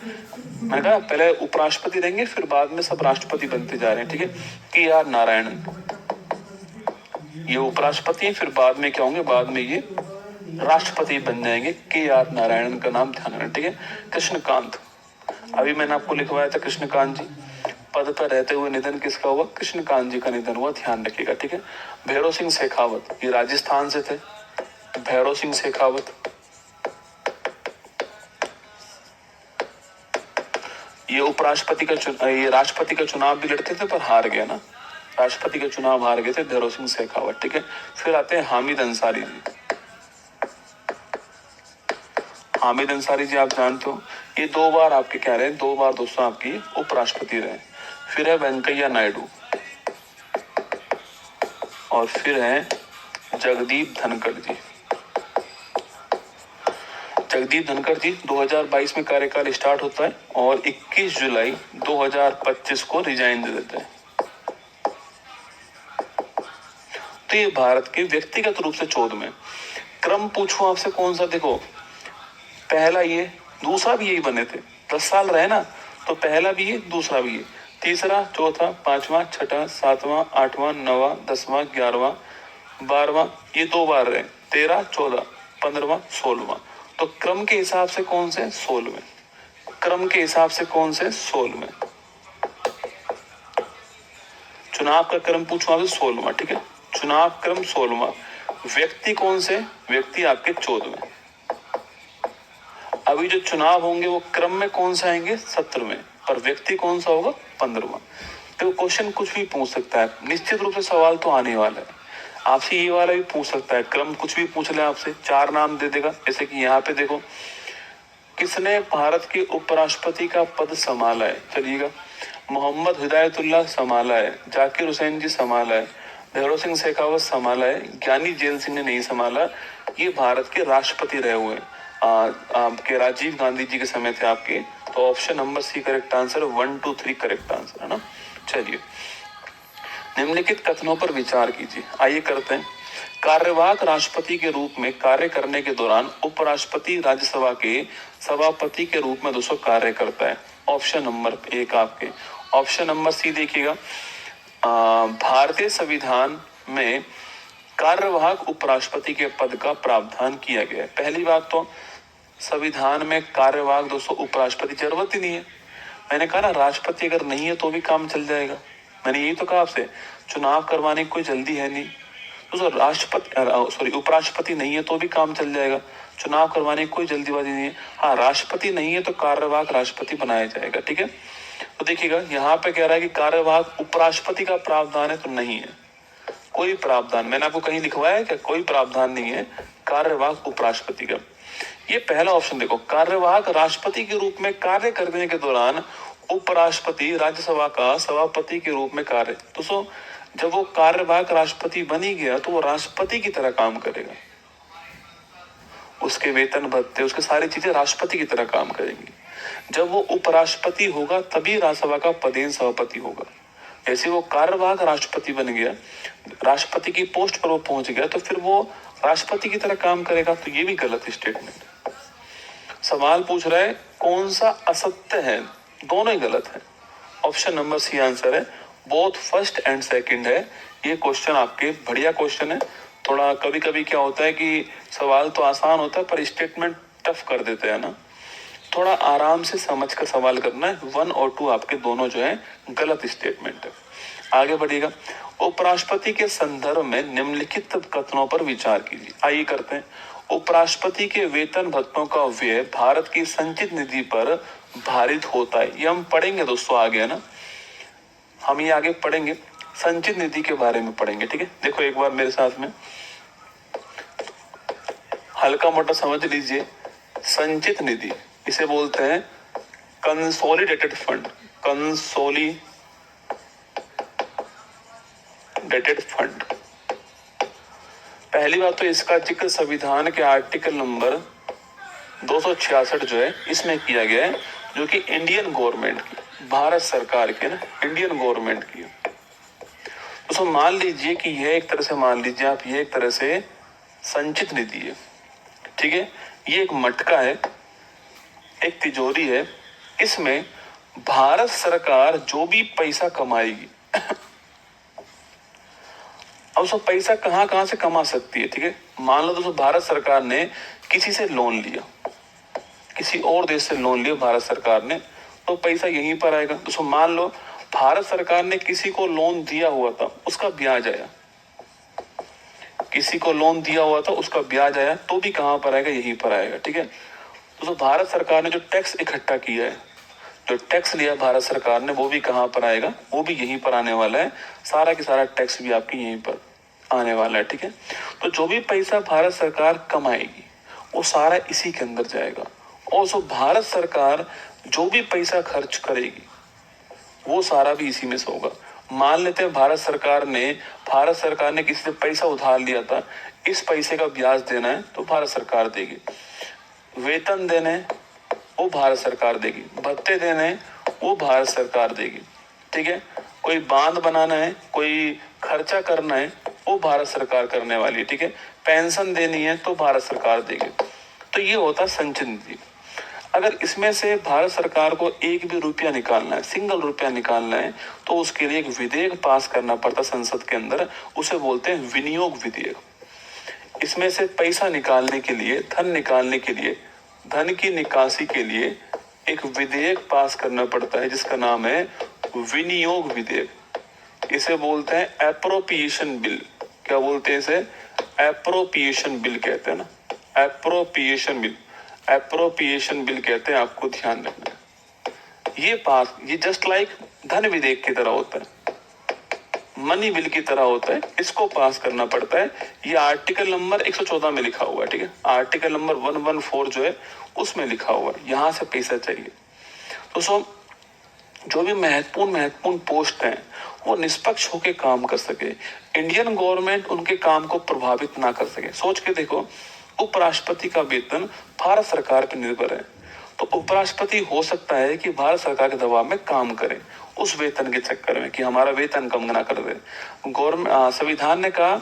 मैंने कहा पहले उपराष्ट्रपति रहेंगे फिर बाद में सब राष्ट्रपति बनते जा रहे हैं। ठीक है। के आर नारायणन, ये उपराष्ट्रपति हैं, फिर बाद में क्या होंगे? बाद में ये राष्ट्रपति बन जाएंगे। के आर नारायणन का नाम ध्यान रखना। ठीक है। कृष्णकांत, अभी मैंने आपको लिखवाया था कृष्णकांत जी, पद पर रहते हुए निधन किसका हुआ? कृष्णकांत जी का निधन हुआ, ध्यान रखिएगा। ठीक है। भैरव सिंह शेखावत, ये राजस्थान से थे, भैरव सिंह शेखावत। ये उपराष्ट्रपति का ये राष्ट्रपति का चुनाव भी लड़ते थे पर हार गए ना, राष्ट्रपति का चुनाव हार गए थे भैरव सिंह शेखावत। ठीक है। फिर आते हैं हामिद अंसारी जी। हामिद अंसारी जी आप जानते हो, ये 2 बार आपके क्या रहे? 2 बार दोस्तों आपकी उपराष्ट्रपति रहे। फिर है वेंकैया नायडू और फिर है जगदीप धनखड़ जी। जगदीप धनखड़ जी 2022 में कार्यकाल स्टार्ट होता है और 21 जुलाई 2025 को रिजाइन दे देते हैं। तो ये भारत के व्यक्तिगत रूप से 14वें। क्रम पूछूं आपसे कौन सा? देखो, पहला ये, दूसरा भी यही बने थे, 10 साल रहे ना, तो पहला भी ये, दूसरा भी ये, तीसरा, चौथा, 5वां, 6वां, 7वां, 8वां, 9वां, 10वां, 11वां, 12वां, ये 2 बार रहे, 13, 14, 15वां, 16वां। तो क्रम के हिसाब से कौन से? 16वें। क्रम के हिसाब से कौन से? 16वें। चुनाव का क्रम पूछो आपसे 16वां। ठीक है। चुनाव क्रम 16वां। व्यक्ति कौन से? व्यक्ति आपके 14वें। अभी जो चुनाव होंगे वो क्रम में कौन से आएंगे? 17वें, पर व्यक्ति कौन सा होगा? 15वां। तो क्वेश्चन कुछ भी पूछ सकता है, निश्चित रूप से सवाल तो आने वाला है आपसे, ये वाला भी पूछ सकता है, क्रम कुछ भी पूछ ले आपसे, 4 नाम दे देगा। जैसे कि यहाँ पे देखो, किसने भारत के उपराष्ट्रपति का पद संभाला है? चलिएगा, मोहम्मद हिदायतुल्ला संभाला है, जाकिर हुसैन जी संभाला है, भैरव सिंह शेखावत संभाला है, ज्ञानी जेल सिंह ने नहीं संभाला। ये भारत के राष्ट्रपति रहे हुए आपके राजीव गांधी जी के समय थे आपके। तो option number C correct answer, 1 2 3 correct answer है ना। चलिए, निम्नलिखित कथनों पर विचार कीजिए। आइए करते हैं। कार्यवाहक राष्ट्रपति के रूप में कार्य करने के दौरान उपराष्ट्रपति राज्यसभा के सभापति के रूप में दोस्तों कार्य करता है। ऑप्शन नंबर 1 आपके, ऑप्शन नंबर सी देखिएगा, भारतीय संविधान में कार्यवाहक उपराष्ट्रपति के पद का प्रावधान किया गया है। पहली बात तो संविधान में कार्यवाहक दोस्तों उपराष्ट्रपति जरूरत ही नहीं है। मैंने कहा ना, राष्ट्रपति अगर नहीं है तो भी काम चल जाएगा। मैंने यही तो कहा आपसे, चुनाव करवाने की कोई जल्दी है नहीं दोस्तों। राष्ट्रपति उपराष्ट्रपति नहीं है तो भी काम चल जाएगा, चुनाव करवाने की कोई जल्दीबाजी नहीं है। हाँ, राष्ट्रपति नहीं है तो कार्यवाहक राष्ट्रपति बनाया जाएगा। ठीक है। तो देखिएगा यहाँ पे कह रहा है कि कार्यवाहक उपराष्ट्रपति का प्रावधान है, तो नहीं है कोई प्रावधान। मैंने आपको कहीं लिखवाया है क्या? कोई प्रावधान नहीं है कार्यवाहक उपराष्ट्रपति का। ये पहला ऑप्शन देखो, कार्यवाहक राष्ट्रपति के रूप में कार्य करने के दौरान उपराष्ट्रपति राज्यसभा का सभापति के रूप में कार्य। तो जब वो कार्यवाहक राष्ट्रपति बन ही गया तो वो राष्ट्रपति की तरह काम करेगा, उसके वेतन भत्ते उसके सारी चीजें राष्ट्रपति की तरह काम करेंगी। जब वो उपराष्ट्रपति होगा तभी राज्यसभा का पदेन सभापति होगा। जैसे वो कार्यवाहक राष्ट्रपति बन गया, राष्ट्रपति की पोस्ट पर वो पहुंच गया, तो फिर वो राष्ट्रपति की तरह काम करेगा। तो ये भी गलत स्टेटमेंट। सवाल पूछ रहा है कौन सा असत्य है, दोनों ही गलत है। ऑप्शन नंबर सी आंसर है, बोथ फर्स्ट एंड सेकंड है। ये क्वेश्चन आपके बढ़िया क्वेश्चन है। थोड़ा कभी कभी क्या होता है कि सवाल तो आसान होता है पर स्टेटमेंट टफ कर देते हैं ना, थोड़ा आराम से समझ कर सवाल करना है। 1 और 2 आपके दोनों जो है गलत स्टेटमेंट है। आगे बढ़िएगा, उपराष्ट्रपति के संदर्भ में निम्नलिखित कथनों पर विचार कीजिए। आइए करते हैं। उपराष्ट्रपति के वेतन भत्तों का व्यय भारत की संचित निधि पर भारित होता है। ये हम पढ़ेंगे दोस्तों आगे, है ना, हम ये आगे पढ़ेंगे, संचित निधि के बारे में पढ़ेंगे। ठीक है, देखो एक बार मेरे साथ में हल्का मोटा समझ लीजिए। संचित निधि इसे बोलते हैं कंसोलिडेटेड फंड, कंसोलिडेटेड फंड। पहली बात तो इसका जिक्र संविधान के आर्टिकल नंबर 266 जो है इसमें किया गया है, जो कि इंडियन गवर्नमेंट की, भारत सरकार के ना, इंडियन गवर्नमेंट की। तो मान लीजिए कि यह एक तरह से, मान लीजिए आप, ये एक तरह से संचित निधि है। ठीक है, ये एक मटका है, एक तिजोरी है। इसमें भारत सरकार जो भी पैसा कमाएगी अब उसको पैसा कहां कहां से कमा सकती है। ठीक है, मान लो दोस्तों भारत सरकार ने किसी से लोन लिया, किसी और देश से लोन लिया भारत सरकार ने, तो पैसा यहीं पर आएगा। दोस्तों मान लो भारत सरकार ने किसी को लोन दिया हुआ था, उसका ब्याज आया, किसी को लोन दिया हुआ था उसका ब्याज आया, तो भी कहां पर आएगा? यहीं पर आएगा। ठीक है, दोस्तों भारत सरकार ने जो टैक्स इकट्ठा किया है, जो टैक्स लिया भारत सरकार ने, वो भी कहां पर आएगा? वो भी यहीं पर आने वाला है। सारा की सारा टैक्स भी आपकी यहीं पर आने वाला है। ठीक है, तो जो भी पैसा भारत सरकार कमाएगी वो सारा इसी के अंदर जाएगा। और जो भारत सरकार जो भी पैसा खर्च करेगी वो सारा भी इसी में से होगा। मान लेते हैं भारत सरकार ने किसी से पैसा उधार लिया था, इस पैसे का ब्याज देना है तो भारत सरकार देगी, वेतन देने वो भारत सरकार देगी, भत्ते देने वो भारत सरकार देगी। ठीक है, कोई बांध बनाना है, कोई खर्चा करना है, वो भारत सरकार करने वाली है। ठीक है, पेंशन देनी है तो भारत सरकार देगी। तो ये होता संचित निधि। अगर इसमें से भारत सरकार को एक भी रुपया निकालना है, सिंगल रुपया निकालना है, तो उसके लिए एक विधेयक पास करना पड़ता संसद के अंदर, उसे बोलते हैं विनियोग विधेयक। इसमें से पैसा निकालने के लिए, धन निकालने के लिए, धन की निकासी के लिए एक विधेयक पास करना पड़ता है जिसका नाम है विनियोग विधेयक। इसे बोलते हैं एप्रोप्रिएशन बिल। क्या बोलते हैं इसे? एप्रोप्रिएशन बिल कहते हैं ना, एप्रोप्रिएशन बिल, एप्रोप्रिएशन बिल कहते हैं, आपको ध्यान रखना है। ये जस्ट लाइक धन विधेयक की तरह होता है, मनी बिल की तरह होता है, इसको पास करना पड़ता है। ये आर्टिकल नंबर 114 में लिखा हुआ है। ठीक है, आर्टिकल नंबर 114 जो है उसमें लिखा हुआ है, यहां से पैसा चाहिए। तो जो भी महत्वपूर्ण पोस्ट हैं वो निष्पक्ष होकर काम कर सके, इंडियन गवर्नमेंट उनके काम को प्रभावित ना कर सके। सोच के देखो, उपराष्ट्रपति का वेतन भारत सरकार पर निर्भर है, तो उपराष्ट्रपति हो सकता है कि भारत सरकार के दबाव में काम करे उस वेतन के चक्कर में, कि हमारा वेतन कम ना कर दे। संविधान ने कहा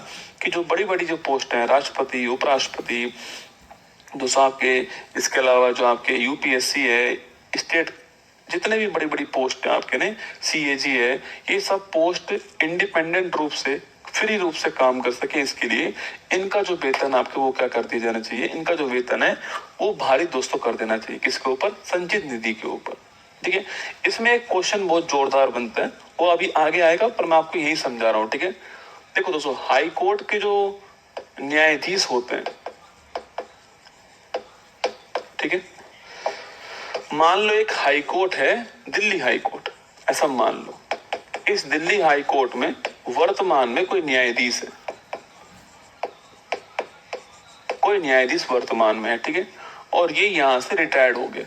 कि जो बड़ी बड़ी जो पोस्ट हैं, राष्ट्रपति, उपराष्ट्रपति, दूसरा आपके, इसके अलावा जो आपके यूपीएससी है, स्टेट, जितने भी बड़ी बड़ी पोस्ट हैं आपके ने, सीएजी है, ये सब पोस्ट इंडिपेंडेंट रूप से, फ्री रूप से काम कर सके, इसके लिए इनका जो वेतन आपको वो क्या कर दिया जाना चाहिए, इनका जो वेतन है वो भारी दोस्तों कर देना चाहिए। किसके ऊपर? संचित निधि के ऊपर। ठीक है, इसमें एक क्वेश्चन बहुत जोरदार बनता है, वो अभी आगे आएगा, पर मैं आपको यही समझा रहा हूँ। ठीक है, देखो दोस्तों, हाई कोर्ट के जो न्यायाधीश होते हैं, ठीक है, मान लो एक हाई कोर्ट है, दिल्ली हाई कोर्ट, ऐसा मान लो इस दिल्ली हाई कोर्ट में वर्तमान में कोई न्यायाधीश है, कोई न्यायाधीश वर्तमान में है, ठीक है, और ये यहां से रिटायर्ड हो गए,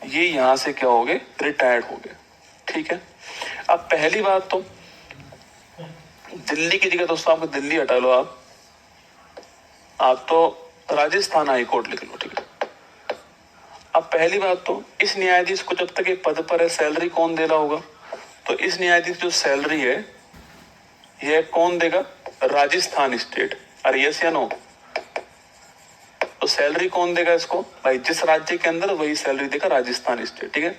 ये यहां से क्या हो गए, रिटायर्ड हो गए, ठीक है। अब पहली बात तो दिल्ली की जगह दोस्तों आपको दिल्ली हटा लो, आप तो राजस्थान हाई कोर्ट लिख लो, ठीक है। अब पहली बात तो इस न्यायाधीश को जब तक ये पद पर है सैलरी कौन दे रहा होगा, तो इस न्यायाधीश जो सैलरी है यह कौन देगा, राजस्थान स्टेट, अरे यस या नो, तो सैलरी कौन देगा इसको, भाई जिस राज्य के अंदर वही सैलरी देगा राजस्थान स्टेट, ठीक है।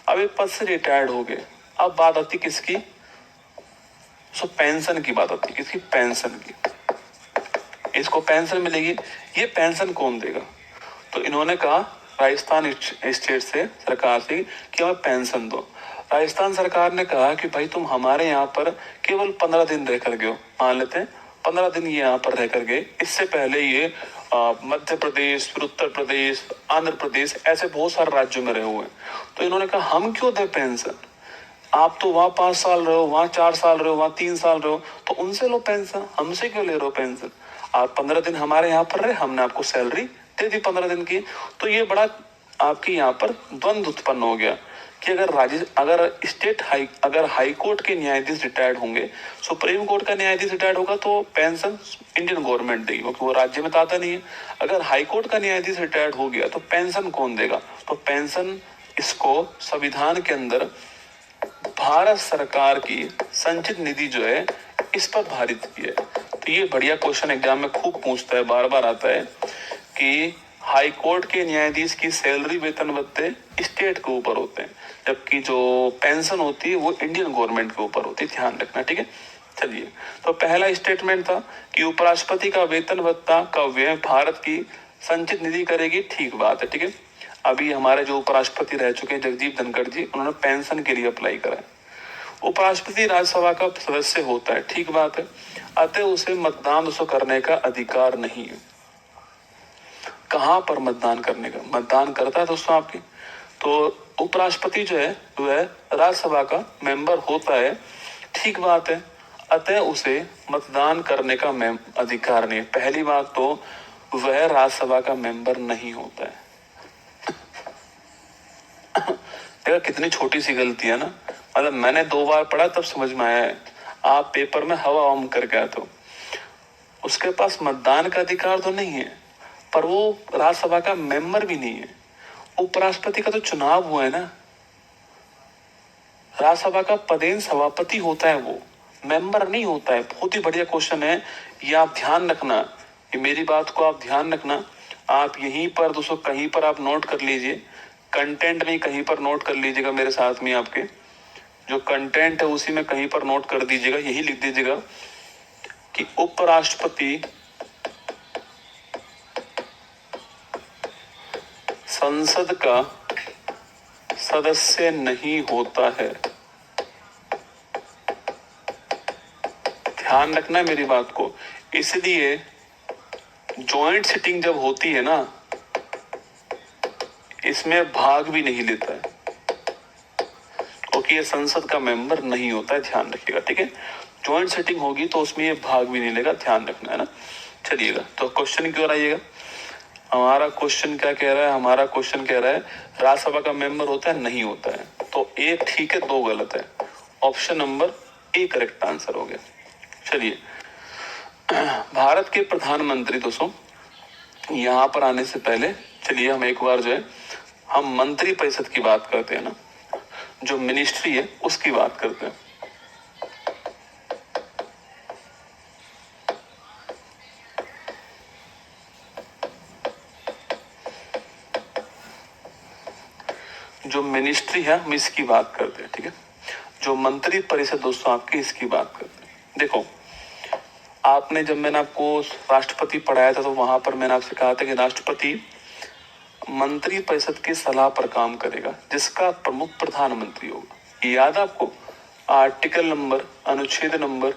अब ये पद से रिटायर्ड हो गए, अब बात आती किसकी, सो पेंशन की बात आती, किसकी, पेंशन की, इसको पेंशन मिलेगी, ये पेंशन कौन देगा, तो इन्होंने कहा राजस्थान स्टेट से, सरकार से, कि हमें पेंशन दो। राजस्थान सरकार ने कहा कि भाई तुम हमारे यहाँ पर केवल 15 दिन रह कर गए, मान लेते हैं 15 दिन ये यहाँ पर रह कर गए, इससे पहले ये मध्य प्रदेश, फिर उत्तर प्रदेश, आंध्र प्रदेश, ऐसे बहुत सारे राज्यों में रहे हुए हैं, तो इन्होंने कहा हम क्यों दें पेंशन, आप तो वहां 5 साल रहे हो, वहां 4 साल रहे हो, वहां 3 साल रहे हो, तो उनसे लो पेंशन, हमसे क्यों ले रहे हो पेंशन, आप 15 दिन हमारे यहाँ पर रहे, हमने आपको सैलरी दे दी 15 दिन की। तो ये बड़ा आपकी यहाँ पर द्वंद्व उत्पन्न हो गया कि अगर हाई कोर्ट के न्यायाधीश रिटायर्ड होंगे, सुप्रीम कोर्ट का न्यायाधीश रिटायर्ड होगा तो पेंशन इंडियन गवर्नमेंट देगी, क्योंकि वो राज्य में तो आता नहीं है। अगर हाई कोर्ट का न्यायाधीश रिटायर्ड हो गया तो पेंशन कौन देगा, तो पेंशन इसको संविधान के अंदर भारत सरकार की संचित निधि जो है इस पर भारित की है। तो ये बढ़िया क्वेश्चन एग्जाम में खूब पूछता है, बार बार आता है कि हाई कोर्ट के न्यायाधीश की सैलरी, वेतन भत्ते स्टेट के ऊपर होते हैं, जबकि जो पेंशन होती है वो इंडियन गवर्नमेंट के ऊपर होती है, ध्यान रखना, ठीक है। चलिए, तो पहला स्टेटमेंट था कि उपराष्ट्रपति का वेतन भत्ता का व्यय भारत की संचित निधि करेगी, ठीक बात है, ठीक है। अभी हमारे जो उपराष्ट्रपति रह चुके हैं जगदीप धनखड़ जी, उन्होंने पेंशन के लिए अप्लाई करा है। उपराष्ट्रपति राज्यसभा का सदस्य होता है, ठीक बात है, अतः उसे मतदान दोस्तों करने का अधिकार नहीं है। कहां पर मतदान करने का, मतदान करता है दोस्तों आपके, तो उपराष्ट्रपति जो है वह राज्यसभा का मेंबर होता है, ठीक बात है, अतः उसे मतदान करने का अधिकार नहीं है। पहली बात तो वह राज्यसभा का मेंबर नहीं होता है। देखा कितनी छोटी सी गलती है ना, मतलब मैंने 2 बार पढ़ा तब समझ में आया है, आप पेपर में हवा हम करके आए तो उसके पास मतदान का अधिकार तो नहीं है, पर वो राज्यसभा का मेंबर भी नहीं है। उपराष्ट्रपति का तो चुनाव हुआ है ना, राज्यसभा का पदेन सभापति होता है, वो मेंबर नहीं होता है। बहुत ही बढ़िया क्वेश्चन है ये, आप ध्यान रखना, ये मेरी बात को आप ध्यान रखना, आप यहीं पर दोस्तों कहीं पर आप नोट कर लीजिए, कंटेंट में कहीं पर नोट कर लीजिएगा, मेरे साथ में आपके जो कंटेंट है उसी में कहीं पर नोट कर दीजिएगा, यही लिख दीजिएगा कि उपराष्ट्रपति संसद का सदस्य नहीं होता है। ध्यान रखना मेरी बात को, इसलिए जॉइंट सिटिंग जब होती है ना, इसमें भाग भी नहीं लेता है, क्योंकि ये संसद का मेंबर नहीं होता है, ध्यान रखिएगा, ठीक है। जॉइंट सिटिंग होगी तो उसमें ये भाग भी नहीं लेगा, ध्यान रखना है ना। चलिएगा, तो क्वेश्चन की ओर आइएगा। हमारा क्वेश्चन क्या कह रहा है, हमारा क्वेश्चन कह रहा है राज्यसभा का मेंबर होता है, नहीं होता है, तो 1 ठीक है 2 गलत है, option number A correct answer हो गया। चलिए, भारत के प्रधानमंत्री दोस्तों, यहां पर आने से पहले चलिए हम एक बार जो है हम मंत्री परिषद की बात करते हैं ना, जो मिनिस्ट्री है उसकी बात करते हैं। जो मिनिस्ट्री है हम इसकी बात करते हैं, ठीक है। जो मंत्री परिषद दोस्तों आपकी, इसकी बात करते हैं। देखो, आपने जब मैंने आपको राष्ट्रपति पढ़ाया था तो वहां पर मैंने आपसे कहा था कि राष्ट्रपति मंत्री परिषद की सलाह पर काम करेगा, जिसका प्रमुख प्रधानमंत्री होगा। याद आपको आर्टिकल नंबर, अनुच्छेद नंबर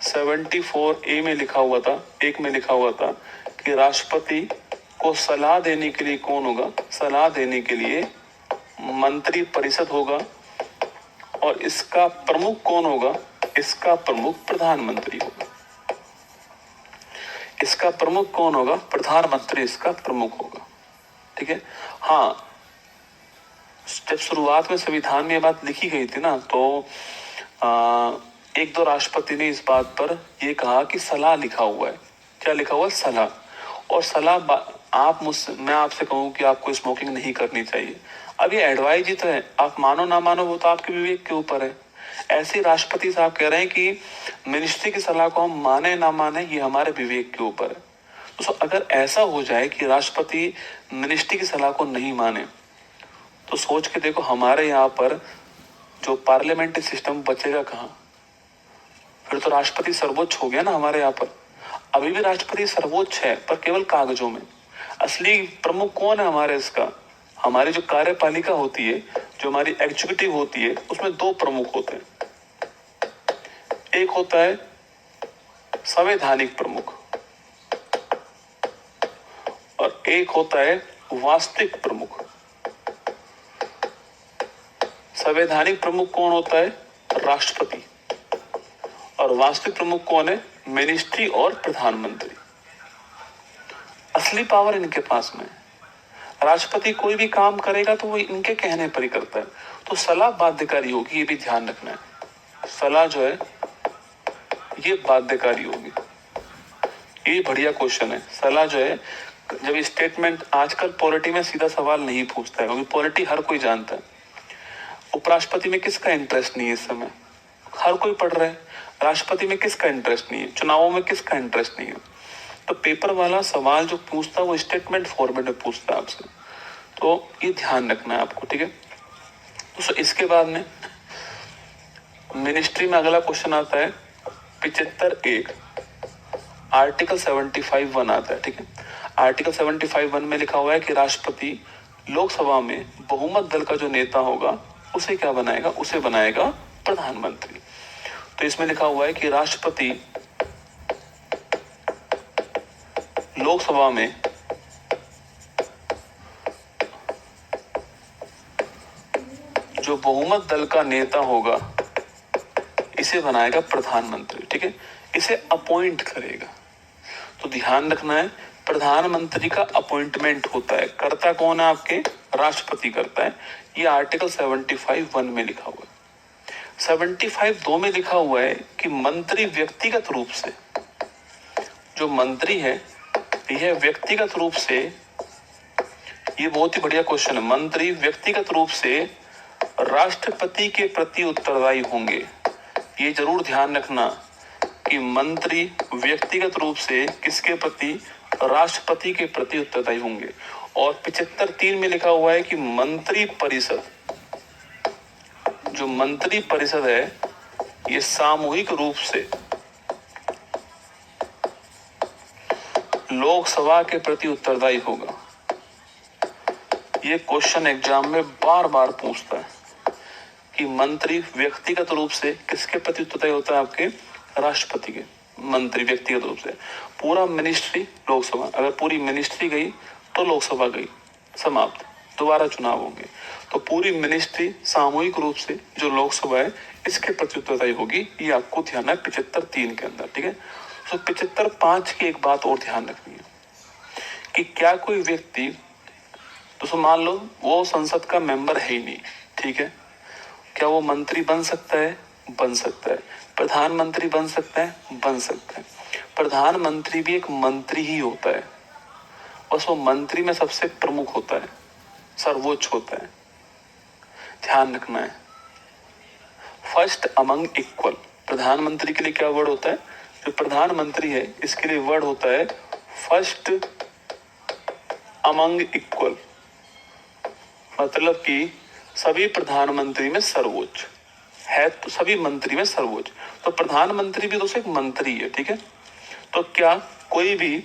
74A में लिखा हुआ था, 1 में लिखा हुआ था कि राष्ट्रपति को सलाह देने के लिए कौन होगा, सलाह देने के लिए मंत्री परिषद होगा और इसका प्रमुख कौन होगा? इसका प्रमुख प्रधानमंत्री होगा। इसका प्रमुख कौन होगा? प्रधानमंत्री इसका प्रमुख होगा। ठीक है। हाँ, जब शुरुआत में संविधान में ये बात लिखी गई थी ना, तो एक दो राष्ट्रपति ने इस बात पर ये कहा कि सलाह लिखा हुआ है। क्या लिखा हुआ है? सलाह। और सलाह मैं आपसे कहूं कि आपको स्मोकिंग नहीं करनी चाहिए, अब ये एडवाइज ही तो है, आप मानो ना मानो वो तो आपके विवेक के ऊपर है। ऐसे राष्ट्रपति साहब कह रहे हैं कि मिनिस्ट्री की सलाह को हम माने ना माने ये हमारे विवेक के ऊपर है। तो अगर ऐसा हो जाए कि राष्ट्रपति मिनिस्ट्री की सलाह को नहीं माने, तो सोच के देखो हमारे यहाँ पर जो पार्लियामेंट्री सिस्टम बचेगा कहाँ? फिर तो राष्ट्रपति सर्वोच्च हो गया ना हमारे यहाँ पर। अभी भी राष्ट्रपति सर्वोच्च है पर केवल कागजों में। असली प्रमुख कौन है हमारे इसका? हमारी जो कार्यपालिका होती है, जो हमारी एग्जीक्यूटिव होती है, उसमें दो प्रमुख होते हैं। एक होता है संवैधानिक प्रमुख और एक होता है वास्तविक प्रमुख। संवैधानिक प्रमुख कौन होता है? राष्ट्रपति। और वास्तविक प्रमुख कौन है? मिनिस्ट्री और प्रधानमंत्री। असली पावर इनके पास में। राष्ट्रपति कोई भी काम करेगा तो वो इनके कहने पर ही करता है। तो सलाह बाध्यकारी होगी, ये भी ध्यान रखना है। सलाह जो है ये बाध्यकारी होगी। ये बढ़िया क्वेश्चन है। सलाह जो है, जब स्टेटमेंट, आजकल पॉलिटी में सीधा सवाल नहीं पूछता है क्योंकि पॉलिटी हर कोई जानता है। उपराष्ट्रपति में किसका इंटरेस्ट नहीं है इस समय? हर कोई पढ़ रहा है। राष्ट्रपति में किसका इंटरेस्ट नहीं है? चुनावों में किसका इंटरेस्ट नहीं है? तो पेपर वाला सवाल जो पूछता है वो स्टेटमेंट फॉर्मेट में पूछता है आपसे। तो ये ध्यान रखना है आपको। ठीक है। तो इसके बाद में मिनिस्ट्री में अगला क्वेश्चन आता है 75(1) आर्टिकल 75(1) आता है। ठीक है। आर्टिकल 75(1) में लिखा हुआ है कि राष्ट्रपति लोकसभा में बहुमत दल का जो नेता होगा उसे क्या बनाएगा? उसे बनाएगा प्रधानमंत्री। तो इसमें लिखा हुआ है कि राष्ट्रपति लोकसभा में जो बहुमत दल का नेता होगा इसे बनाएगा प्रधानमंत्री। ठीक है। इसे अपॉइंट करेगा। तो ध्यान रखना है, प्रधानमंत्री का अपॉइंटमेंट होता है। करता कौन है? आपके राष्ट्रपति करता है। ये आर्टिकल 75(1) में लिखा हुआ है। 75(2) में लिखा हुआ है कि मंत्री व्यक्तिगत रूप से, जो मंत्री है यह व्यक्तिगत रूप से, ये बहुत ही बढ़िया क्वेश्चन है, मंत्री व्यक्तिगत रूप से राष्ट्रपति के प्रति उत्तरदायी होंगे। ये जरूर ध्यान रखना कि मंत्री व्यक्तिगत रूप से किसके प्रति? राष्ट्रपति के प्रति उत्तरदायी होंगे। और 75(3) में लिखा हुआ है कि मंत्री परिषद, जो मंत्री परिषद है ये सामूहिक रूप से लोकसभा के प्रति उत्तरदायी होगा। ये क्वेश्चन एग्जाम में बार बार पूछता है कि मंत्री व्यक्तिगत रूप से किसके प्रति उत्तरदायी होता है? आपके राष्ट्रपति के। मंत्री व्यक्तिगत रूप से। पूरा मिनिस्ट्री लोकसभा, अगर पूरी मिनिस्ट्री गई तो लोकसभा गई, समाप्त, दोबारा चुनाव होंगे। तो पूरी मिनिस्ट्री सामूहिक रूप से जो लोकसभा है इसके प्रति उत्तरदायी होगी। ये आपको ध्यान है 75(3) के अंदर। ठीक है। तो 75(5) की एक बात और ध्यान रखनी है कि क्या कोई व्यक्ति, तो मान लो वो संसद का मेंबर है ही नहीं, ठीक है, क्या वो मंत्री बन सकता है? बन सकता है। प्रधानमंत्री बन सकता है? बन सकता है। प्रधानमंत्री भी एक मंत्री ही होता है, बस वो मंत्री में सबसे प्रमुख होता है, सर्वोच्च होता है। ध्यान रखना है, फर्स्ट अमंग इक्वल। प्रधानमंत्री के लिए क्या वर्ड होता है? जो प्रधानमंत्री है इसके लिए वर्ड होता है फर्स्ट अमंग इक्वल, मतलब कि सभी प्रधानमंत्री में सर्वोच्च है, तो सभी मंत्री में सर्वोच्च। तो प्रधानमंत्री भी दोस्तों एक मंत्री है। ठीक है। तो क्या कोई भी,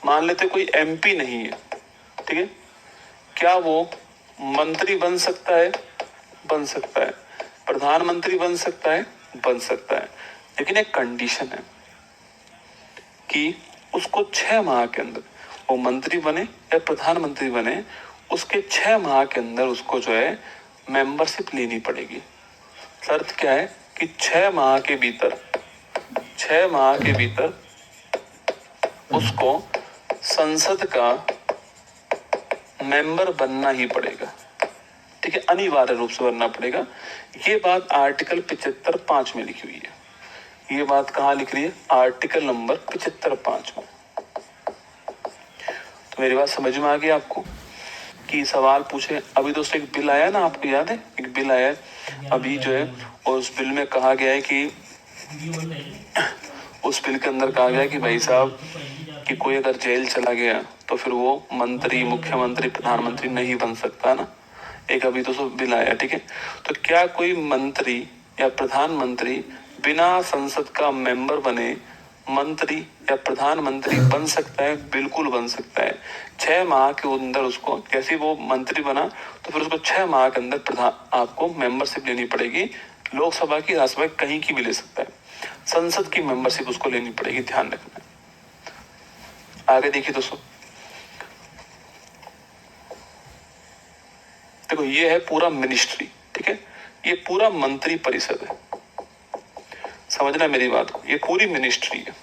मान लेते कोई एमपी नहीं है, ठीक है, क्या वो मंत्री बन सकता है? बन सकता है। प्रधानमंत्री बन सकता है? बन सकता है। लेकिन एक कंडीशन है कि उसको 6 माह के अंदर वो मंत्री बने या प्रधानमंत्री बने, उसके 6 माह के अंदर उसको जो है मेंबरशिप लेनी पड़ेगी। शर्त क्या है कि 6 माह के भीतर उसको संसद का मेंबर बनना ही पड़ेगा। ठीक है, अनिवार्य रूप से बनना पड़ेगा। ये बात आर्टिकल 75(5) में लिखी हुई है। ये बात कहाँ लिख रही है? आर्टिकल नंबर 75(5) में। तो मेरी बात समझ में आ गई आपको कि सवाल पूछे। अभी दोस्तों एक बिल आया ना, आपको याद है? एक बिल आया अभी जो है, और उस बिल में कहा गया है कि उस बिल के अंदर कहा गया है कि भाई साहब कि कोई अगर जेल चला गया तो फिर वो मंत्री, मुख्यमंत्री, प्रधानमंत्री नहीं बन सकता ना। एक अभी तो बिल आया। ठीक है, तो क्या कोई मंत्री या प्रधानमंत्री बिना संसद का मेंबर बने मंत्री या प्रधानमंत्री बन सकता है? बिल्कुल बन सकता है। 6 माह के अंदर उसको, जैसे वो मंत्री बना तो फिर उसको 6 माह के अंदर आपको मेंबरशिप लेनी पड़ेगी। लोकसभा की, राज्यसभा कहीं की भी ले सकता है। संसद की मेंबरशिप उसको लेनी पड़ेगी, ध्यान रखना। आगे देखिए दोस्तों, देखो ये है पूरा मिनिस्ट्री। ठीक है, ये पूरा मंत्री परिषद है। समझना मेरी बात को, ये पूरी मिनिस्ट्री है।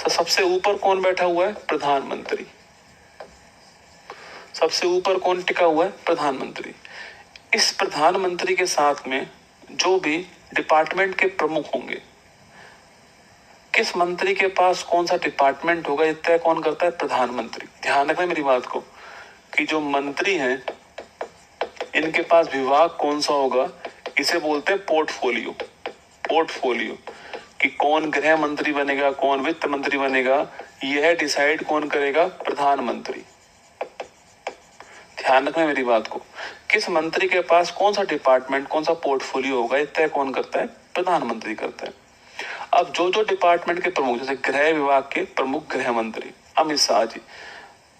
सबसे ऊपर कौन बैठा हुआ है? प्रधानमंत्री। सबसे ऊपर कौन टिका हुआ है? प्रधानमंत्री। इस प्रधानमंत्री के साथ में जो भी डिपार्टमेंट के प्रमुख होंगे, किस मंत्री के पास कौन सा डिपार्टमेंट होगा, ये तय कौन करता है? प्रधानमंत्री। ध्यान रखना मेरी बात को कि जो मंत्री हैं इनके पास विभाग कौन सा होगा, इसे बोलते हैं पोर्टफोलियो। पोर्टफोलियो कि कौन गृह मंत्री बनेगा, कौन वित्त मंत्री बनेगा, यह डिसाइड कौन करेगा? प्रधानमंत्री। ध्यान रखना मेरी बात को, किस मंत्री के पास कौन सा डिपार्टमेंट, कौन सा पोर्टफोलियो होगा, यह तय कौन करता है? प्रधानमंत्री करता है। अब जो जो डिपार्टमेंट के प्रमुख, जैसे गृह विभाग के प्रमुख गृह मंत्री अमित शाह जी,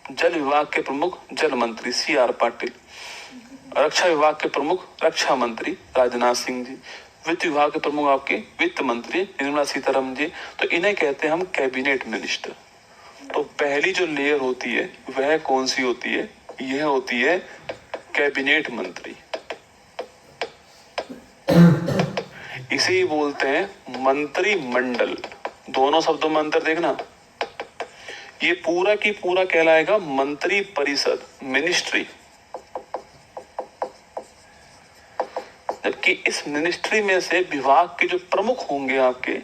जल विभाग के प्रमुख जल मंत्री CR पाटिल, रक्षा विभाग के प्रमुख रक्षा मंत्री राजनाथ सिंह जी, वित्त विभाग के प्रमुख आपके वित्त मंत्री निर्मला सीतारमण जी, तो इन्हें कहते हैं हम कैबिनेट मिनिस्टर। तो पहली जो लेयर होती है वह कौन सी होती है? यह होती है कैबिनेट मंत्री। इसे ही बोलते हैं मंत्रिमंडल। दोनों शब्दों में अंतर देखना। ये पूरा की पूरा कहलाएगा मंत्री परिषद, मिनिस्ट्री। जबकि इस मिनिस्ट्री में से विभाग के जो प्रमुख होंगे आपके,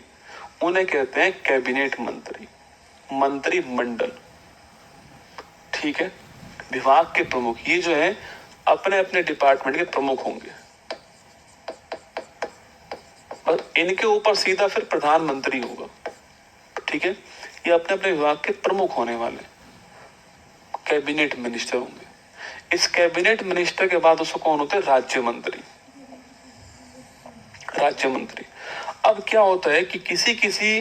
उन्हें कहते हैं कैबिनेट मंत्री, मंत्रिमंडल। ठीक है, विभाग के प्रमुख ये जो है अपने अपने डिपार्टमेंट के प्रमुख होंगे, और इनके ऊपर सीधा फिर प्रधानमंत्री होगा। ठीक है, ये अपने अपने विभाग के प्रमुख होने वाले कैबिनेट मिनिस्टर होंगे। इस कैबिनेट मिनिस्टर के बाद उसको कौन होते हैं? राज्य मंत्री। राज्य मंत्री। अब क्या होता है कि किसी किसी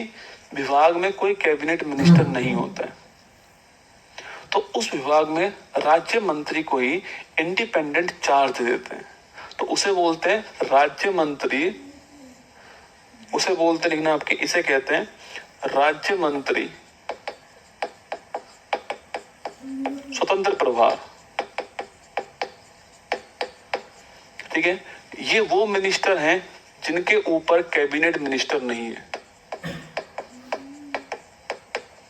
विभाग में कोई कैबिनेट मिनिस्टर नहीं होता है, तो उस विभाग में राज्य मंत्री को ही इंडिपेंडेंट चार्ज देते हैं, तो उसे बोलते हैं राज्य मंत्री। उसे बोलते लिखना आपके, इसे कहते हैं राज्य मंत्री स्वतंत्र प्रभार। ठीक है, ये वो मिनिस्टर हैं जिनके ऊपर कैबिनेट मिनिस्टर नहीं है,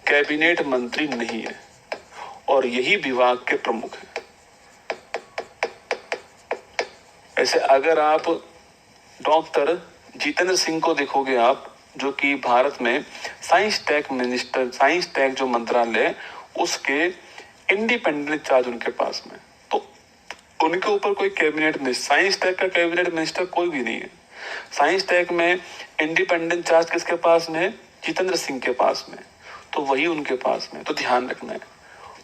कैबिनेट मंत्री नहीं है, और यही विभाग के प्रमुख हैं। ऐसे अगर आप डॉक्टर जितेंद्र सिंह को देखोगे आप, जो कि भारत में science tech minister, science tech जो मंत्रालय है उसके इंडिपेंडेंट चार्ज उनके पास में, तो उनके ऊपर कोई कैबिनेट मिनिस्टर, साइंस टेक का कैबिनेट मिनिस्टर कोई भी नहीं है। साइंस टेक में इंडिपेंडेंट चार्ज किसके पास में है? जितेंद्र सिंह के पास में, तो वही उनके पास में। तो ध्यान रखना है,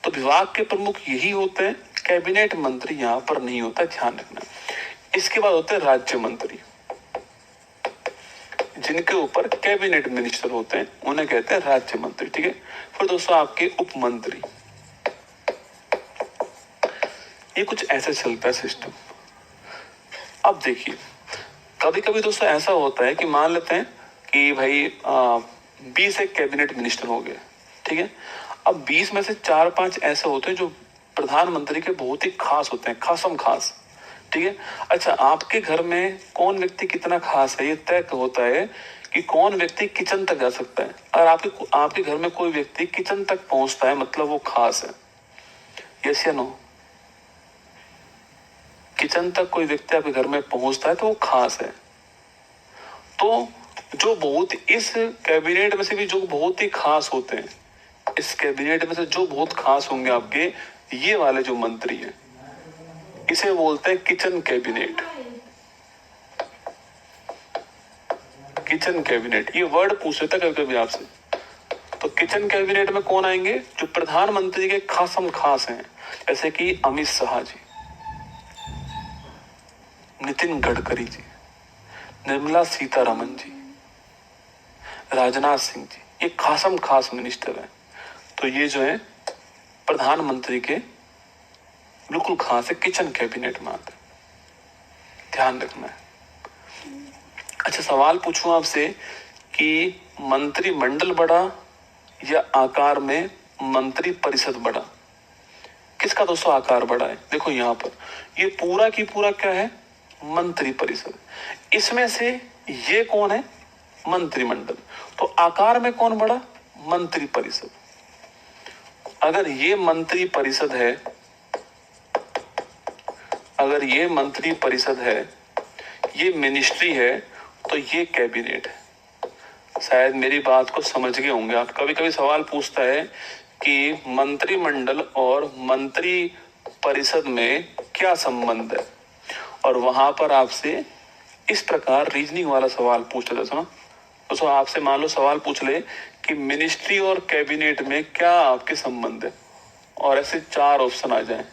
तो विभाग के प्रमुख यही होते हैं, कैबिनेट मंत्री यहां पर नहीं होता, ध्यान रखना। इसके बाद होते हैं राज्य मंत्री, जिनके ऊपर कैबिनेट मिनिस्टर होते हैं, उन्हें कहते हैं राज्य मंत्री। ठीक है, फिर दोस्तों आपके उप मंत्री, ये कुछ ऐसे चलता है सिस्टम। अब देखिए, कभी कभी दोस्तों ऐसा होता है कि मान लेते हैं कि भाई 20 एक कैबिनेट मिनिस्टर हो गए। ठीक है, अब 20 में से 4-5 ऐसे होते हैं जो प्रधानमंत्री के बहुत ही खास होते हैं, खासम खास। ठीक है। अच्छा, आपके घर में कौन व्यक्ति कितना खास है ये तय होता है कि कौन व्यक्ति किचन तक जा सकता है। अगर आपके घर में कोई व्यक्ति किचन तक पहुंचता है मतलब वो खास है। यस या नो? किचन तक कोई व्यक्ति आपके घर में पहुंचता है तो वो खास है। तो जो बहुत इस कैबिनेट में से भी जो बहुत ही खास होते हैं, इस कैबिनेट में से जो बहुत खास होंगे आपके ये वाले जो मंत्री हैं, इसे बोलते हैं किचन कैबिनेट। किचन कैबिनेट ये वर्ड पूछ लेता कभी कभी आपसे। तो किचन कैबिनेट में कौन आएंगे? जो प्रधानमंत्री के खासम खास हैं, जैसे कि अमित शाह जी, नितिन गडकरी जी, निर्मला सीतारमन जी, राजनाथ सिंह जी, ये खासम खास मिनिस्टर हैं। तो ये जो है प्रधानमंत्री के बिल्कुल खास है, किचन कैबिनेट में आते हैं, ध्यान रखना है। अच्छा, सवाल पूछूं आपसे कि मंत्रिमंडल बड़ा या आकार में मंत्री परिषद बड़ा? किसका दोस्तों आकार बड़ा है? देखो यहां पर ये पूरा की पूरा क्या है? मंत्री परिषद। इसमें से ये कौन है? मंत्रिमंडल। तो आकार में कौन बड़ा? मंत्री परिषद। अगर ये मंत्री परिषद है, अगर ये मंत्री परिषद है, ये मिनिस्ट्री है, तो ये कैबिनेट है। शायद मेरी बात को समझ गए होंगे आप। कभी कभी सवाल पूछता है कि मंत्रिमंडल और मंत्री परिषद में क्या संबंध है, और वहां पर आपसे इस प्रकार रीजनिंग वाला सवाल पूछ लेता था। तो आपसे मान लो सवाल पूछ ले कि मिनिस्ट्री और कैबिनेट में क्या आपके संबंध है, और ऐसे 4 ऑप्शन आ जाए।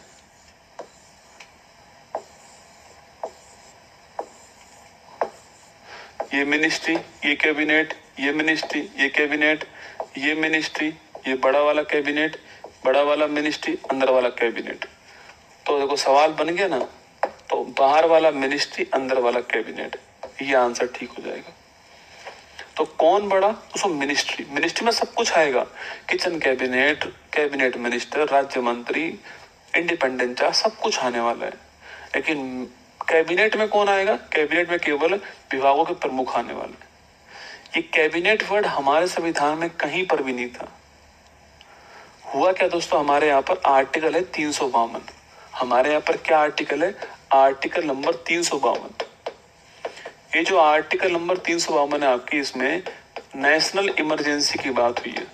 ये मिनिस्ट्री, ये कैबिनेट, ये मिनिस्ट्री, ये कैबिनेट, ये मिनिस्ट्री, ये बड़ा वाला कैबिनेट, बड़ा वाला मिनिस्ट्री, अंदर वाला कैबिनेट। तो देखो सवाल बन गया ना। तो बाहर वाला मिनिस्ट्री, अंदर वाला कैबिनेट, ये आंसर ठीक हो जाएगा। तो कौन बड़ा? उसको मिनिस्ट्री। मिनिस्ट्री में सब कुछ आएगा, किचन कैबिनेट, कैबिनेट मिनिस्टर, राज्य मंत्री, इंडिपेंडेंट चार्ज, सब कुछ आने वाला है। लेकिन कैबिनेट में कौन आएगा? कैबिनेट में केवल विभागों के प्रमुख आने वाले। ये कैबिनेट वर्ड हमारे संविधान में कहीं पर भी नहीं था। हुआ क्या दोस्तों, हमारे यहाँ पर आर्टिकल है 352। हमारे यहाँ पर क्या आर्टिकल है? Article number 352। ये जो आर्टिकल नंबर 352 है आपकी, इसमें नेशनल इमरजेंसी की बात हुई है।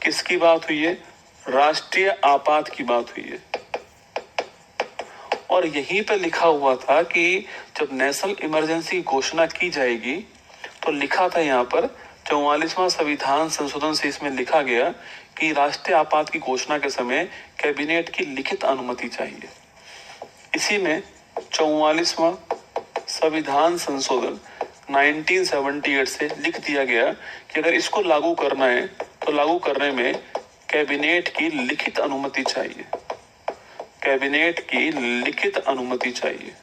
किसकी बात हुई है? राष्ट्रीय आपात की बात हुई है। और यहीं पे लिखा हुआ था कि जब नेशनल इमरजेंसी की घोषणा की जाएगी, तो लिखा था यहाँ पर 44वां संविधान संशोधन से इसमें लिखा गया कि राष्ट्रीय आपात की घोषणा के समय कैबिनेट की लिखित अनुमति चाहिए। इसी में 44वां संविधान संशोधन 1978 से लिख दिया गया कि अगर इसको लागू करना है तो लागू करने में कैबिनेट की लिखित अनुमति चाहिए। कैबिनेट की लिखित अनुमति चाहिए।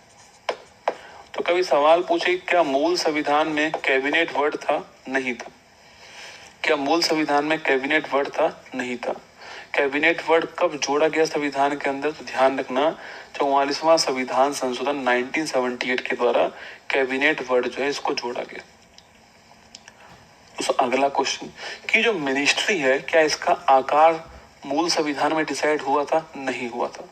तो कभी सवाल पूछे क्या मूल संविधान में कैबिनेट वर्ड था? नहीं था। क्या मूल संविधान में कैबिनेट वर्ड था? नहीं था। कैबिनेट वर्ड कब जोड़ा गया संविधान के अंदर? तो ध्यान रखना, 44वां संविधान संशोधन 1978 के द्वारा कैबिनेट वर्ड जो है इसको जोड़ा गया। तो अगला क्वेश्चन कि जो मिनिस्ट्री है, क्या इसका आकार मूल संविधान में डिसाइड हुआ था? नहीं हुआ था।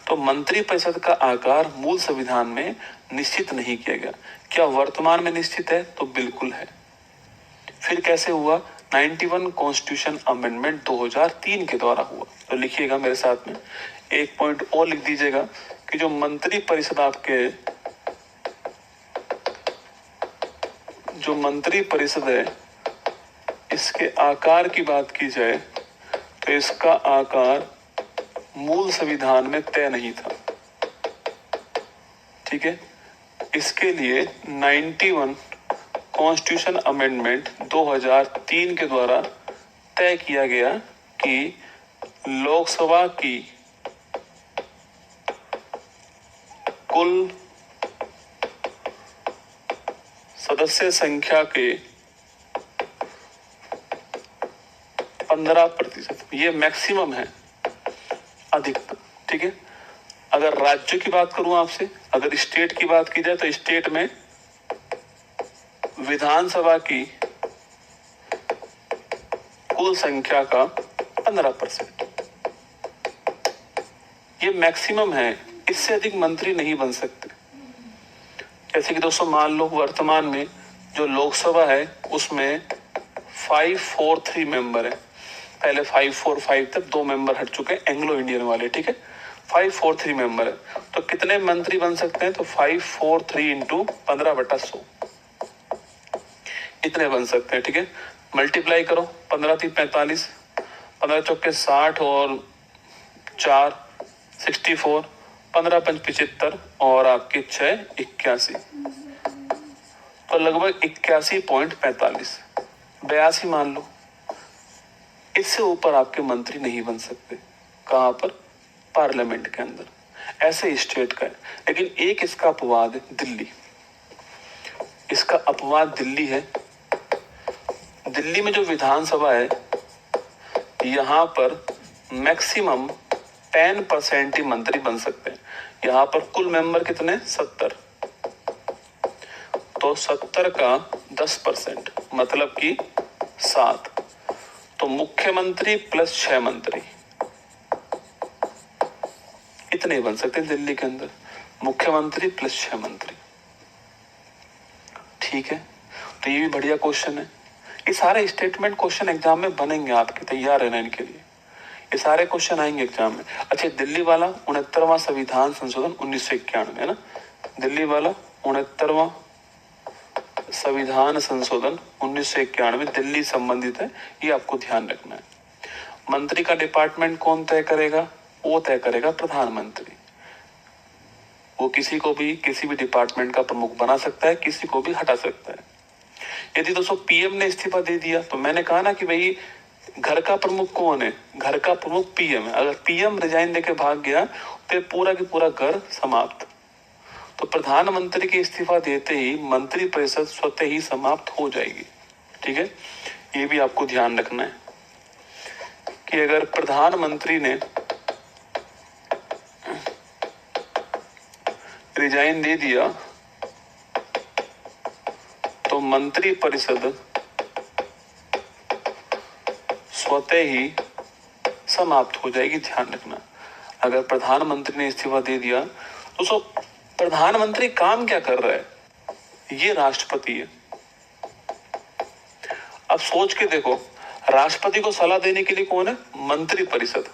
तो मंत्री परिषद का आकार मूल संविधान में निश्चित नहीं किया गया। क्या वर्तमान में निश्चित है? तो बिल्कुल है। फिर कैसे हुआ? 91 कॉन्स्टिट्यूशन अमेंडमेंट 2003 के द्वारा हुआ। तो लिखिएगा मेरे साथ में, एक पॉइंट और लिख दीजिएगा कि जो मंत्री परिषद आपके, जो मंत्री परिषद है, इसके आकार की बात की जाए तो इसका आकार मूल संविधान में तय नहीं था। ठीक है। इसके लिए 91 कॉन्स्टिट्यूशन अमेंडमेंट 2003 के द्वारा तय किया गया कि लोकसभा की कुल सदस्य संख्या के 15%, ये मैक्सिमम है, अधिकतम। ठीक है, अगर राज्यों की बात करूं आपसे, अगर स्टेट की बात की जाए तो स्टेट में विधानसभा की कुल संख्या का 15%, ये मैक्सिमम है, इससे अधिक मंत्री नहीं बन सकते। जैसे कि दोस्तों मान लो वर्तमान में जो लोकसभा है उसमें 543 मेंबर है, पहले 545 तक 2 मेंबर हट चुके हैं एंग्लो इंडियन वाले। ठीक है, 543 मेंबर है, तो कितने मंत्री बन सकते हैं? तो 543 इंटू 15/100, इतने बन सकते हैं। ठीक है, मल्टीप्लाई करो, 15×3 45, 15×4 60 और 4 64, 15×5 75 और आपके 6 81, तो लगभग 81.45, 82 मान लो। इससे ऊपर आपके मंत्री नहीं बन सकते। कहां पर? पार्लियामेंट के अंदर। ऐसे स्टेट का है, लेकिन एक इसका अपवाद है, दिल्ली। इसका अपवाद दिल्ली है। दिल्ली में जो विधानसभा है यहां पर मैक्सिमम 10% ही मंत्री बन सकते हैं। यहां पर कुल मेंबर कितने? 70, तो 70 का 10% मतलब कि 7, तो मुख्यमंत्री प्लस 6 मंत्री, इतने बन सकते हैं दिल्ली के अंदर, मुख्यमंत्री प्लस 6 मंत्री। ठीक है, तो ये भी बढ़िया क्वेश्चन है। ये सारे स्टेटमेंट क्वेश्चन एग्जाम में बनेंगे, आपके तैयार रहना इनके लिए, ये सारे क्वेश्चन आएंगे एग्जाम में। अच्छा, दिल्ली वाला 69वां संविधान संशोधन 1991 है ना, दिल्ली वाला 69वां संविधान संशोधन 1991 में दिल्ली संबंधित है, ये आपको ध्यान रखना है। मंत्री का डिपार्टमेंट कौन तय करेगा? वो तय करेगा प्रधानमंत्री। वो किसी को भी किसी भी डिपार्टमेंट का प्रमुख बना सकता है, किसी को भी हटा सकता है। यदि दोस्तों पीएम ने इस्तीफा दे दिया, तो मैंने कहा ना कि भाई घर का प्रमुख कौन है? घर का प्रमुख पीएम है। अगर पीएम रिजाइन देके भाग गया तो पूरा की पूरा घर समाप्त। तो प्रधानमंत्री के इस्तीफा देते ही मंत्रिपरिषद स्वतः ही समाप्त हो जाएगी। ठीक है, ये भी आपको ध्यान रखना है कि अगर प्रधानमंत्री ने रिजाइन दे दिया तो मंत्रिपरिषद स्वतः ही समाप्त हो जाएगी, ध्यान रखना। अगर प्रधानमंत्री ने इस्तीफा दे दिया तो प्रधानमंत्री काम क्या कर रहा है? ये राष्ट्रपति है। अब सोच के देखो, राष्ट्रपति को सलाह देने के लिए कौन है? मंत्रिपरिषद।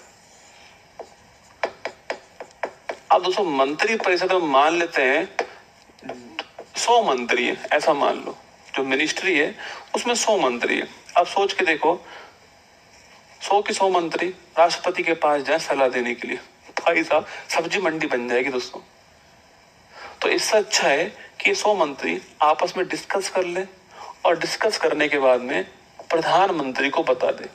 अब दोस्तों मंत्रिपरिषद में मान लेते हैं 100 मंत्री है, ऐसा मान लो, जो मिनिस्ट्री है उसमें 100 मंत्री है। अब सोच के देखो, 100 के 100 मंत्री राष्ट्रपति के पास जाए सलाह देने के लिए, भाई साहब सब्जी मंडी बन जाएगी दोस्तों। तो इससे अच्छा है कि 100 मंत्री आपस में डिस्कस कर ले और डिस्कस करने के बाद में प्रधानमंत्री को बता दे,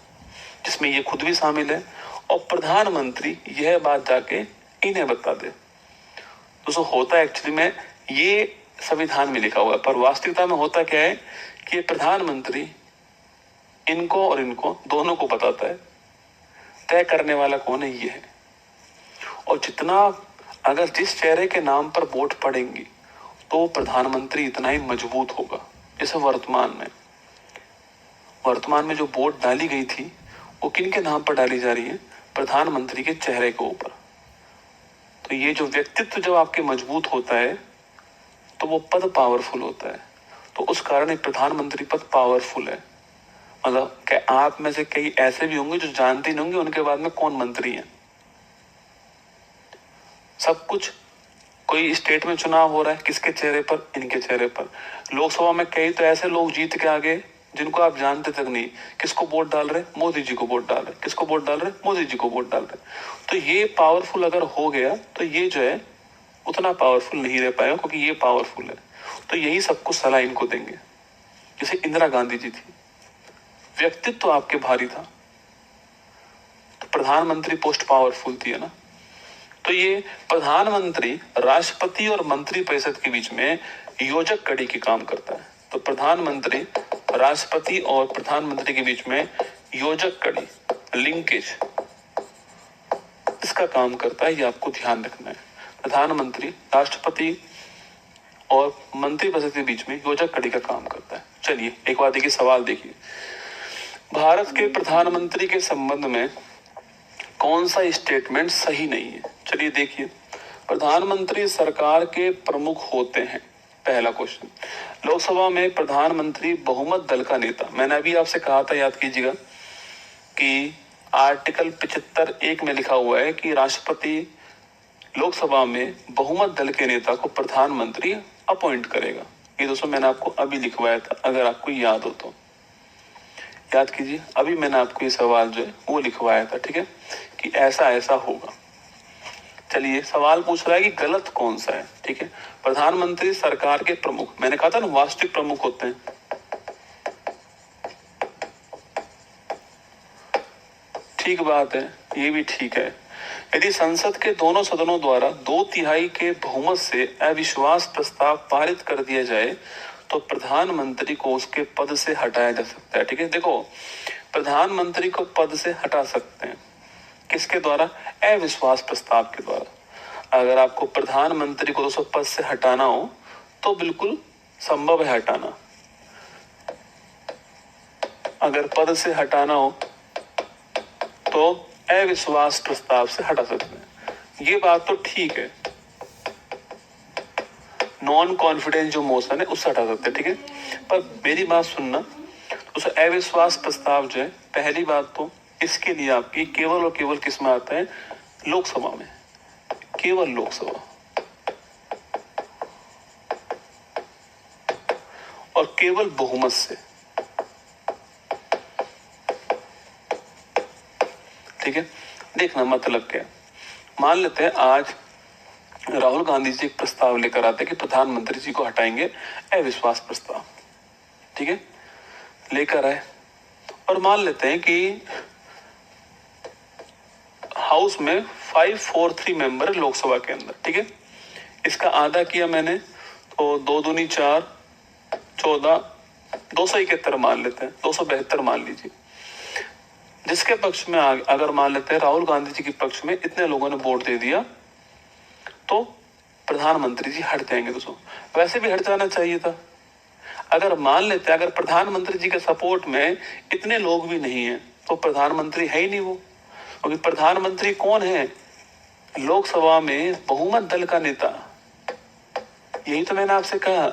जिसमें ये खुद भी शामिल है, और प्रधानमंत्री यह बात जाके इन्हें बता दे। दोस्तों होता है एक्चुअली में ये संविधान में लिखा हुआ है, पर वास्तविकता में होता क्या है कि प्रधानमंत्री इनको और इनको दोनों को बताता है, तय करने वाला कौन है? ये है। और जितना अगर जिस चेहरे के नाम पर वोट पड़ेंगी तो प्रधानमंत्री इतना ही मजबूत होगा। जैसे वर्तमान में जो वोट डाली गई थी वो किन के नाम पर डाली जा रही है? प्रधानमंत्री के चेहरे के ऊपर। तो ये जो व्यक्तित्व जब आपके मजबूत होता है तो वो पद पावरफुल होता है। तो उस कारण प्रधानमंत्री पद पावरफुल है। मतलब कि आप में से कई ऐसे भी होंगे जो जानते नहीं होंगे उनके बाद में कौन मंत्री है। सब कुछ, कोई स्टेट में चुनाव हो रहा है, किसके चेहरे पर? इनके चेहरे पर। लोकसभा में कई तो ऐसे लोग जीत के आ गए जिनको आप जानते तक नहीं, किसको वोट डाल रहे? मोदी जी को वोट डाल रहे। किसको वोट डाल रहे? मोदी जी को वोट डाल रहे। तो ये पावरफुल अगर हो गया तो ये जो है उतना पावरफुल नहीं रह पाएगा, क्योंकि ये पावरफुल है। तो यही सब कुछ सलाह इनको देंगे। जैसे इंदिरा गांधी जी थी, व्यक्तित्व तो आपके भारी था, तो प्रधानमंत्री पोस्ट पावरफुल थी, है ना। तो ये प्रधानमंत्री राष्ट्रपति और मंत्रिपरिषद के बीच में योजक कड़ी की काम करता है। तो प्रधानमंत्री राष्ट्रपति और प्रधानमंत्री के बीच में योजक कड़ी लिंकेज इसका काम करता है, ये आपको ध्यान रखना है। प्रधानमंत्री राष्ट्रपति और मंत्रिपरिषद के बीच में योजक कड़ी का काम करता है। चलिए एक बार देखिए, सवाल देखिए, भारत के प्रधानमंत्री के संबंध में कौन सा स्टेटमेंट सही नहीं है। चलिए देखिए, प्रधानमंत्री सरकार के प्रमुख होते हैं, पहला क्वेश्चन। लोकसभा में प्रधानमंत्री बहुमत दल का नेता, मैंने अभी आपसे कहा था, याद कीजिएगा कि आर्टिकल 75(1) में लिखा हुआ है कि राष्ट्रपति लोकसभा में बहुमत दल के नेता को प्रधानमंत्री अपॉइंट करेगा। ये दोस्तों मैंने आपको अभी लिखवाया था, अगर आपको याद हो तो याद कीजिए, अभी मैंने आपको ये सवाल जो है वो लिखवाया था, ठीक है, कि ऐसा ऐसा होगा। चलिए सवाल पूछ रहा है कि गलत कौन सा है, ठीक है। प्रधानमंत्री सरकार के प्रमुख, मैंने कहा था ना वास्तविक प्रमुख होते हैं, ठीक बात है, ये भी ठीक है। यदि संसद के दोनों सदनों द्वारा 2/3 के बहुमत से अविश्वास प्रस्ताव पारित कर दिया जाए तो प्रधानमंत्री को उसके पद से हटाया जा सकता है, ठीक है। देखो, प्रधानमंत्री को पद से हटा सकते हैं, किसके द्वारा? अविश्वास प्रस्ताव के द्वारा। अगर आपको प्रधानमंत्री को दोस्तों पद से हटाना हो तो बिल्कुल संभव है हटाना। अगर पद से हटाना हो तो अविश्वास प्रस्ताव से हटा सकते हैं, ये बात तो ठीक है। नॉन कॉन्फिडेंस जो मोशन है उससे हटा सकते हैं, ठीक है। पर मेरी बात सुनना, उस अविश्वास प्रस्ताव जो है, पहली बात तो इसके लिए आपकी केवल और केवल किस में आता है? लोकसभा में, केवल लोकसभा, और केवल बहुमत से, ठीक है। देखना मतलब क्या है, मान लेते हैं आज राहुल गांधी जी एक प्रस्ताव लेकर आते हैं कि प्रधानमंत्री जी को हटाएंगे, अविश्वास प्रस्ताव, ठीक है, लेकर आए, और मान लेते हैं कि हाउस में 543 मेंबर लोकसभा के अंदर, ठीक है। इसका आधा किया मैंने तो 2 दूनी 4, 14, 271 मान लेते हैं, 272 मान लीजिए। जिसके पक्ष में अगर मान लेते हैं राहुल गांधी जी के पक्ष में इतने लोगों ने वोट दे दिया तो प्रधानमंत्री जी हट जाएंगे। दोस्तों वैसे भी हट जाना चाहिए था। अगर मान लेते हैं अगर प्रधानमंत्री जी के सपोर्ट में इतने लोग भी नहीं है तो प्रधानमंत्री है ही नहीं वो, क्योंकि प्रधानमंत्री कौन है? लोकसभा में बहुमत दल का नेता, यही तो मैंने आपसे कहा।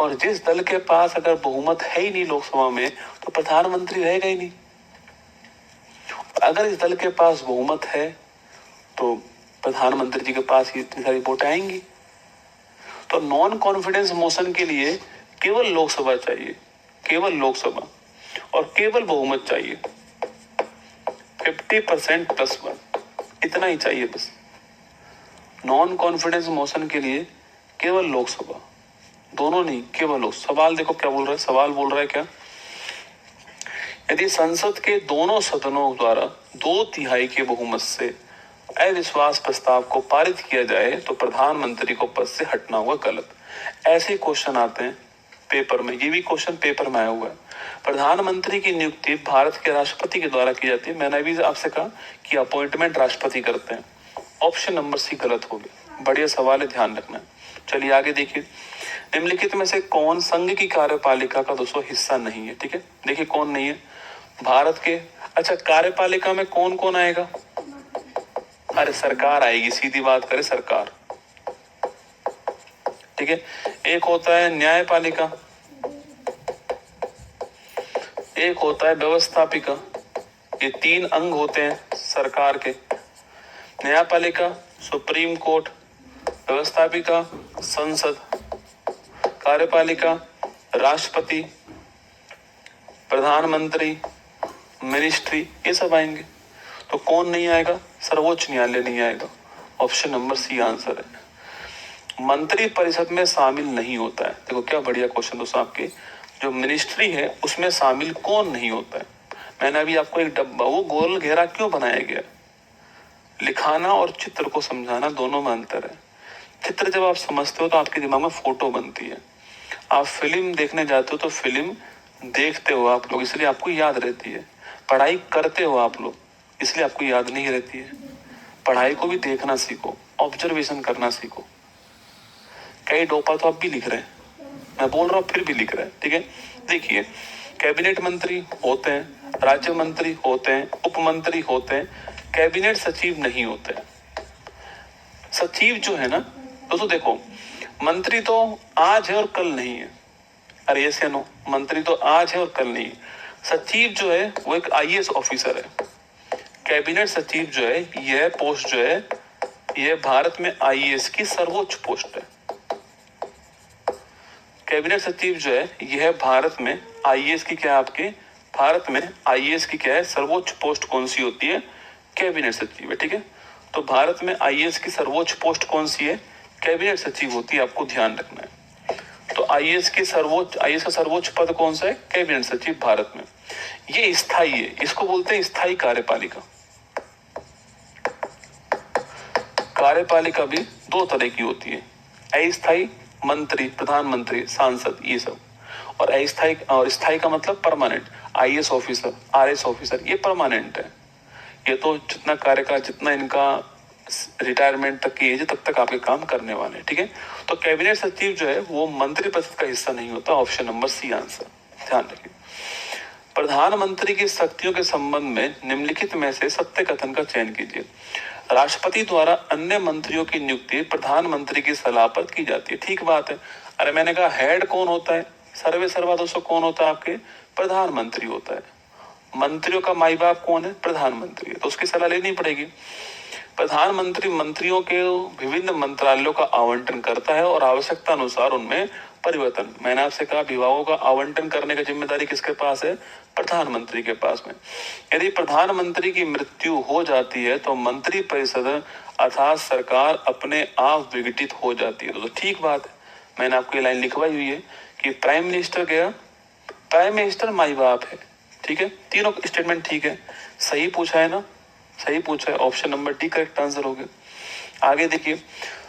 और जिस दल के पास अगर बहुमत है ही नहीं लोकसभा में तो प्रधानमंत्री रहेगा ही नहीं। अगर इस दल के पास बहुमत है तो प्रधानमंत्री जी के पास ही इतनी सारी वोट आएंगी। तो नॉन कॉन्फिडेंस मोशन के लिए केवल लोकसभा चाहिए, केवल लोकसभा, और केवल बहुमत चाहिए 50% + 1, इतना ही चाहिए बस। नॉन कॉन्फिडेंस मोशन के लिए केवल लोकसभा, दोनों नहीं, केवल लोक। सवाल देखो क्या बोल रहा है, सवाल बोल रहा है क्या? यदि संसद के दोनों सदनों द्वारा 2/3 के बहुमत से अविश्वास प्रस्ताव को पारित किया जाए तो प्रधानमंत्री को पद से हटना होगा। गलत। ऐसे क्वेश्चन आते हैं पेपर में, ये भी क्वेश्चन पेपर में आया हुआ है। प्रधानमंत्री की नियुक्ति भारत के राष्ट्रपति के द्वारा की जाती है। मैंने भी आपसे कहा कि अपॉइंटमेंट राष्ट्रपति करते हैं। ऑप्शन नंबर सी गलत होगी। बढ़िया सवाल है, ध्यान रखना है। चलिए आगे देखिए, निम्नलिखित में से कौन संघ की कार्यपालिका का दोस्तों हिस्सा नहीं है? ठीक है, देखिए कौन नहीं है भारत के। अच्छा, कार्यपालिका में कौन कौन आएगा? अरे सरकार आएगी, सीधी बात करें, सरकार। ठीक है, एक होता है न्यायपालिका, एक होता है व्यवस्थापिका। ये 3 अंग होते हैं सरकार के। न्यायपालिका सुप्रीम कोर्ट, व्यवस्थापिका संसद, कार्यपालिका राष्ट्रपति, प्रधानमंत्री, मिनिस्ट्री, ये सब आएंगे। तो कौन नहीं आएगा? सर्वोच्च न्यायालय नहीं आएगा। ऑप्शन नंबर सी आंसर है। मंत्री परिषद में शामिल नहीं होता है। देखो क्या बढ़िया क्वेश्चन दोस्तों आपके। जो मिनिस्ट्री है उसमें शामिल कौन नहीं होता है? मैंने अभी आपको एक डब्बा, वो गोल घेरा क्यों बनाया गया? लिखाना और चित्र को समझाना दोनों में अंतर है। चित्र जब आप समझते हो तो आपके दिमाग में फोटो बनती है। आप फिल्म देखने जाते हो तो फिल्म देखते हो आप लोग, इसलिए आपको याद रहती है। पढ़ाई करते हो आप लोग, इसलिए आपको याद नहीं रहती है। पढ़ाई को भी देखना सीखो, ऑब्जर्वेशन करना सीखो। कई डोपा तो आप भी लिख रहे हैं, मैं बोल रहा हूँ फिर भी लिख रहे हैं, ठीक है। देखिए, कैबिनेट मंत्री होते हैं, राज्य मंत्री होते हैं, उप मंत्री होते हैं, कैबिनेट सचिव नहीं होते हैं। सचिव जो है ना दोस्तों, देखो, मंत्री तो आज है और कल नहीं है। अरे यस या नो, मंत्री तो आज है और कल नहीं है। सचिव जो है वो एक आईएएस ऑफिसर है। कैबिनेट सचिव जो है, यह पोस्ट जो है, यह भारत में आईएएस की सर्वोच्च पोस्ट है। कैबिनेट सचिव जो है, यह भारत में आईएएस की क्या है, आपके भारत में आईएएस की क्या है, सर्वोच्च पोस्ट कौन सी होती है? कैबिनेट सचिव है, ठीक है। तो भारत में आईएएस की सर्वोच्च पोस्ट कौन सी है? कैबिनेट सचिव होती है, आपको ध्यान रखना है। तो आईएएस का सर्वोच्च पद कौन सा है? कैबिनेट सचिव भारत में। ये स्थायी है, इसको बोलते हैं स्थायी कार्यपालिका। कार्यपालिका भी दो तरह की होती है, अस्थायी, मंत्री, प्रधानमंत्री, सांसद, ये सब। और अस्थायी और स्थायी का मतलब permanent, IAS officer, RS officer, ये परमानेंट है। ये तो जितना कार्यकाल, जितना इनका रिटायरमेंट तक की एज, तब तक आपके काम करने वाले हैं, ठीक है। तो कैबिनेट सचिव जो है वो मंत्रिपरिषद का हिस्सा नहीं होता। ऑप्शन नंबर सी आंसर, ध्यान रखिए। प्रधानमंत्री की शक्तियों के संबंध में निम्नलिखित में से सत्य कथन का चयन कीजिए। राष्ट्रपति द्वारा अन्य मंत्रियों की नियुक्ति प्रधानमंत्री की सलाह पर की जाती है। ठीक बात है। अरे मैंने कहा हेड कौन होता है? सर्वे सर्वा दोस्तों कौन होता है? आपके प्रधानमंत्री होता है। मंत्रियों का माई बाप कौन है? प्रधानमंत्री है, तो उसकी सलाह लेनी पड़ेगी। प्रधानमंत्री मंत्रियों के विभिन्न मंत्रालयों का आवंटन करता है और आवश्यकता अनुसार उनमें परिवर्तन। मैंने आपसे कहा विभागों का आवंटन करने की जिम्मेदारी किसके पास है? प्रधानमंत्री के पास में। यदि प्रधानमंत्री की मृत्यु हो जाती है तो मंत्री परिषद अर्थात सरकार अपने आप विघटित हो जाती है। तो ठीक बात है, मैंने आपको ये लाइन लिखवाई हुई है कि प्राइम मिनिस्टर गया, प्राइम मिनिस्टर माई बाप है, ठीक है। तीनों स्टेटमेंट ठीक है, सही पूछा है ना? सही पूछा है, option number D correct answer हो गया। आगे देखिए,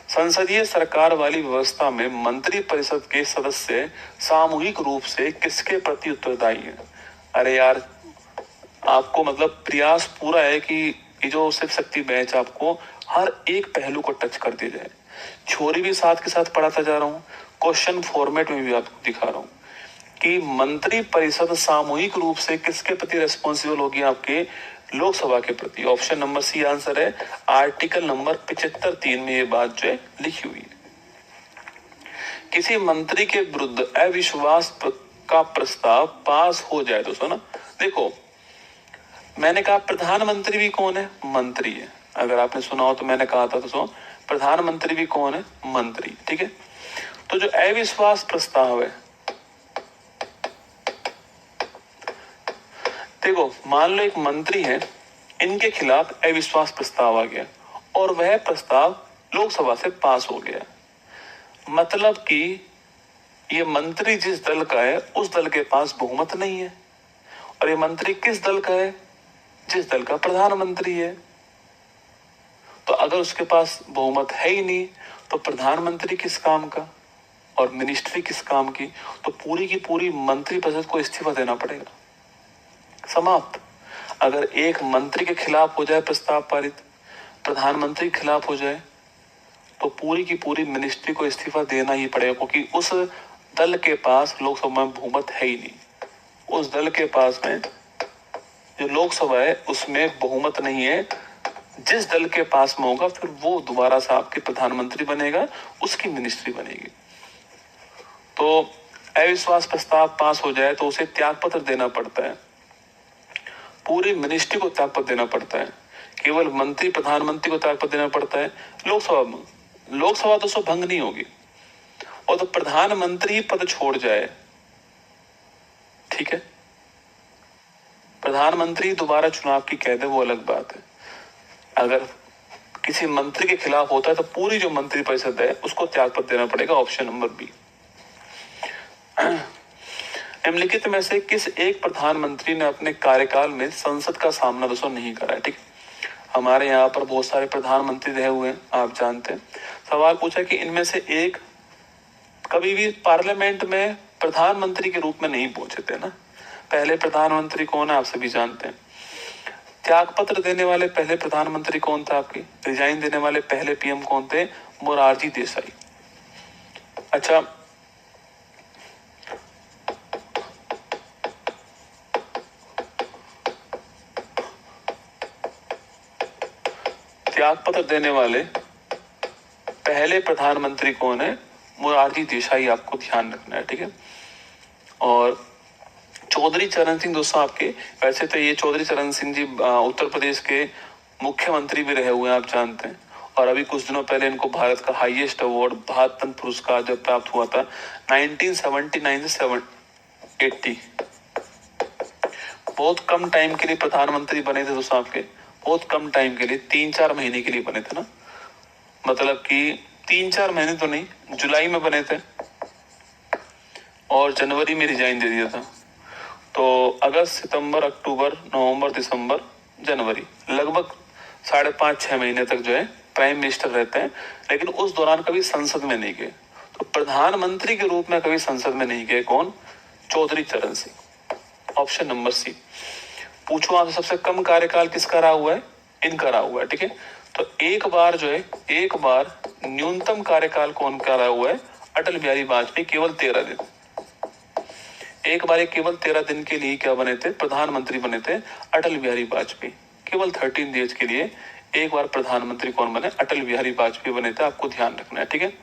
संसदीय सरकार वाली व्यवस्था में मंत्री परिषद के सदस्य सामूहिक रूप से किसके प्रति उत्तरदायी है? अरे यार, आपको मतलब प्रयास पूरा है कि ये जो शिव शक्ति बैच आपको हर एक पहलू को टच कर दिया जाए। थ्योरी भी साथ के साथ पढ़ाता जा रहा हूँ, क्वेश्चन फॉर्मेट में भी आपको दिखा रहा हूँ कि मंत्री परिषद सामूहिक रूप से किसके प्रति रेस्पॉन्सिबल होगी? आपके लोकसभा के प्रति। ऑप्शन नंबर सी आंसर है। आर्टिकल नंबर 75(3) में ये बात जो है लिखी हुई है। किसी मंत्री के विरुद्ध अविश्वास का प्रस्ताव पास हो जाए दोस्तों ना, देखो मैंने कहा प्रधानमंत्री भी कौन है? मंत्री है। अगर आपने सुना हो तो मैंने कहा था दोस्तों, प्रधानमंत्री भी कौन है? मंत्री, ठीक है। तो जो अविश्वास प्रस्ताव है, देखो मान लो एक मंत्री है, इनके खिलाफ अविश्वास प्रस्ताव आ गया और वह प्रस्ताव लोकसभा से पास हो गया। मतलब कि ये मंत्री जिस दल का है उस दल के पास बहुमत नहीं है, और ये मंत्री किस दल का है? जिस दल का प्रधानमंत्री है। तो अगर उसके पास बहुमत है ही नहीं तो प्रधानमंत्री किस काम का और मिनिस्ट्री किस काम की? तो पूरी की पूरी मंत्रिपरिषद को इस्तीफा देना पड़ेगा, समाप्त। अगर एक मंत्री के खिलाफ हो जाए प्रस्ताव पारित, प्रधानमंत्री के खिलाफ हो जाए, तो पूरी की पूरी मिनिस्ट्री को इस्तीफा देना ही पड़ेगा, क्योंकि उस दल के पास लोकसभा में बहुमत है ही नहीं। उस दल के पास में जो लोकसभा है उसमें बहुमत नहीं है। जिस दल के पास में होगा फिर वो दोबारा से आपके प्रधानमंत्री बनेगा, उसकी मिनिस्ट्री बनेगी। तो अविश्वास प्रस्ताव पास हो जाए तो उसे त्यागपत्र देना पड़ता है, पूरी मिनिस्ट्री को त्यागपत्र देना पड़ता है। केवल मंत्री प्रधानमंत्री को त्यागपत्र देना पड़ता है। लोकसभा तो सो भंग नहीं होगी, और तो प्रधानमंत्री ही पद छोड़ जाए, ठीक है, प्रधानमंत्री दोबारा चुनाव की कह दे, वो अलग बात है। अगर किसी मंत्री के खिलाफ होता है तो पूरी जो मंत्री परिषद है उसको त्यागपत्र देना पड़ेगा। Option number B. निम्नलिखित में से किस एक प्रधानमंत्री ने अपने कार्यकाल में संसद का सामना दोस्तों नहीं करा है? ठीक, हमारे यहाँ पर बहुत सारे प्रधानमंत्री रहे हुए हैं, आप जानते हैं। सवाल पूछा कि इनमें से एक कभी भी पार्लियामेंट में प्रधानमंत्री के रूप में नहीं पहुंचे थे ना। पहले प्रधानमंत्री कौन है? आप सभी जानते हैं, त्याग पत्र देने वाले पहले प्रधानमंत्री कौन था आपके? रिजाइन देने वाले पहले पीएम कौन थे? मोरारजी देसाई। अच्छा, त्याग पत्र देने वाले पहले प्रधानमंत्री कौन है? मोरारजी देसाई, आपको ध्यान रखना है, ठीक है। और चौधरी चरण सिंह दोस्तों आपके, वैसे तो ये चौधरी चरण सिंह जी उत्तर प्रदेश के मुख्यमंत्री भी रहे हुए हैं, आप जानते हैं। और अभी कुछ दिनों पहले इनको भारत का हाईएस्ट अवार्ड भारत रत्न पुरस्कार जब प्राप्त हुआ था 1979 से 80। बहुत कम टाइम के लिए प्रधानमंत्री बने थे दोस्तों आपके, बहुत कम टाइम के लिए, 3-4 महीने के लिए बने थे ना, मतलब कि 3-4 महीने तो नहीं, जुलाई में बने थे और जनवरी में रिजाइन दे दिया था। तो अगस्त, सितंबर, अक्टूबर, नवंबर, दिसंबर, जनवरी, लगभग 5.5-6 महीने तक जो है प्राइम मिनिस्टर रहते हैं, लेकिन उस दौरान कभी संसद में नहीं गए। तो प्रधानमंत्री के रूप में कभी संसद में नहीं गए कौन? चौधरी चरण सिंह। ऑप्शन नंबर सी। पूछो आपसे सबसे कम कार्यकाल किसका रहा हुआ है? इनका रहा हुआ है, ठीक है। तो एक बार जो है, एक बार न्यूनतम कार्यकाल कौन का रहा हुआ है? अटल बिहारी वाजपेयी, केवल 13 दिन। एक बार केवल 13 दिन के लिए क्या बने थे? प्रधानमंत्री बने थे अटल बिहारी वाजपेयी। केवल 13 डेज के लिए एक बार प्रधानमंत्री कौन बने? अटल बिहारी वाजपेयी बने थे, आपको ध्यान रखना है, ठीक है।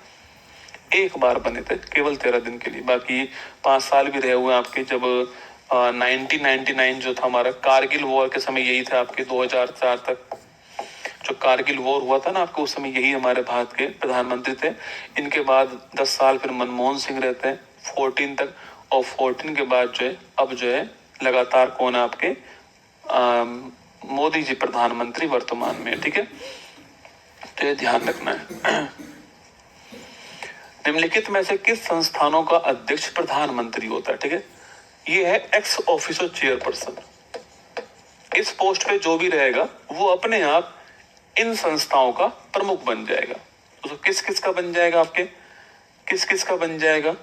एक बार बने थे केवल 13 दिन के लिए, बाकी 5 साल भी रहे हुए आपके। जब 1999 जो था हमारा कारगिल वॉर के समय, यही था आपके 2004 तक जो कारगिल वॉर हुआ था ना आपको, उस समय यही हमारे भारत के प्रधानमंत्री थे। इनके बाद 10 साल फिर मनमोहन सिंह रहते हैं 14 तक, और 14 के बाद जो है अब जो है लगातार कौन है आपके? मोदी जी प्रधानमंत्री वर्तमान में, ठीक है। तो ये ध्यान रखना है। निम्नलिखित में से किस संस्थानों का अध्यक्ष प्रधानमंत्री होता है? ठीक है, ये है एक्स ऑफिसर चेयरपर्सन। इस पोस्ट पे जो भी रहेगा वो अपने आप इन संस्थाओं का प्रमुख बन जाएगा। तो किस किस का बन जाएगा आपके? किस किस का बन जाएगा?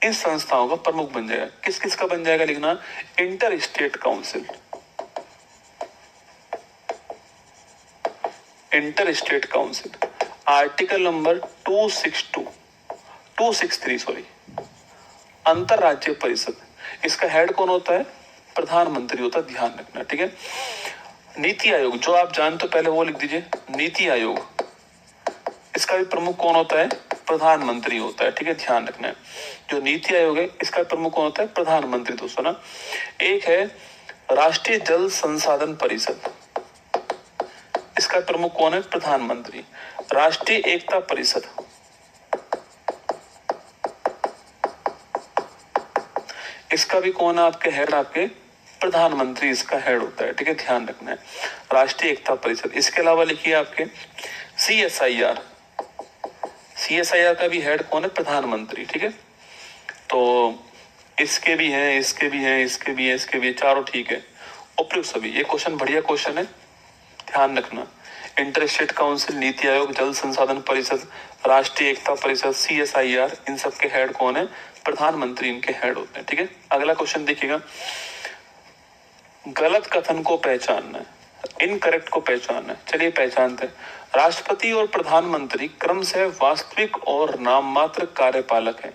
इन संस्थाओं का प्रमुख बन जाएगा। किस किस का बन जाएगा लिखना, inter state council, inter state council, article number 263 sorry, अंतरराज्यीय परिषद, इसका हेड कौन होता है? प्रधानमंत्री होता है, ध्यान रखना, ठीक है। नीति आयोग, जो आप जानते हो पहले वो लिख दीजिए, नीति आयोग, इसका भी प्रमुख कौन होता है? प्रधानमंत्री होता है, ठीक है, ध्यान रखना है। जो नीति आयोग है इसका प्रमुख कौन होता है? प्रधानमंत्री दोस्तों ना। एक है राष्ट्रीय जल संसाधन परिषद, इसका प्रमुख कौन है? प्रधानमंत्री। राष्ट्रीय एकता परिषद, इसका भी कौन है आपके हेड? आपके प्रधानमंत्री इसका हेड होता है, ठीक है, ध्यान रखना है। राष्ट्रीय एकता परिषद। इसके अलावा लिखिए आपके CSIR, CSIR का भी हेड कौन है? प्रधानमंत्री, ठीक है। तो इसके भी हैं, इसके भी हैं, इसके भी हैं, इसके भी हैं, चारों ठीक है, उपयुक्त सभी। ये क्वेश्चन बढ़िया क्वेश्चन है, ध्यान रखना। Inter state council, NITI Aayog, जल संसाधन परिषद, राष्ट्रीय एकता परिषद, CSIR, इन सब के हेड कौन है? प्रधानमंत्री इनके हेड होते हैं, ठीक है। अगला क्वेश्चन देखिएगा, गलत कथन को पहचानना है, इनकरेक्ट को पहचानना है। चलिए पहचानते हैं। राष्ट्रपति और प्रधानमंत्री क्रमशः वास्तविक और नाममात्र कार्यपालक हैं।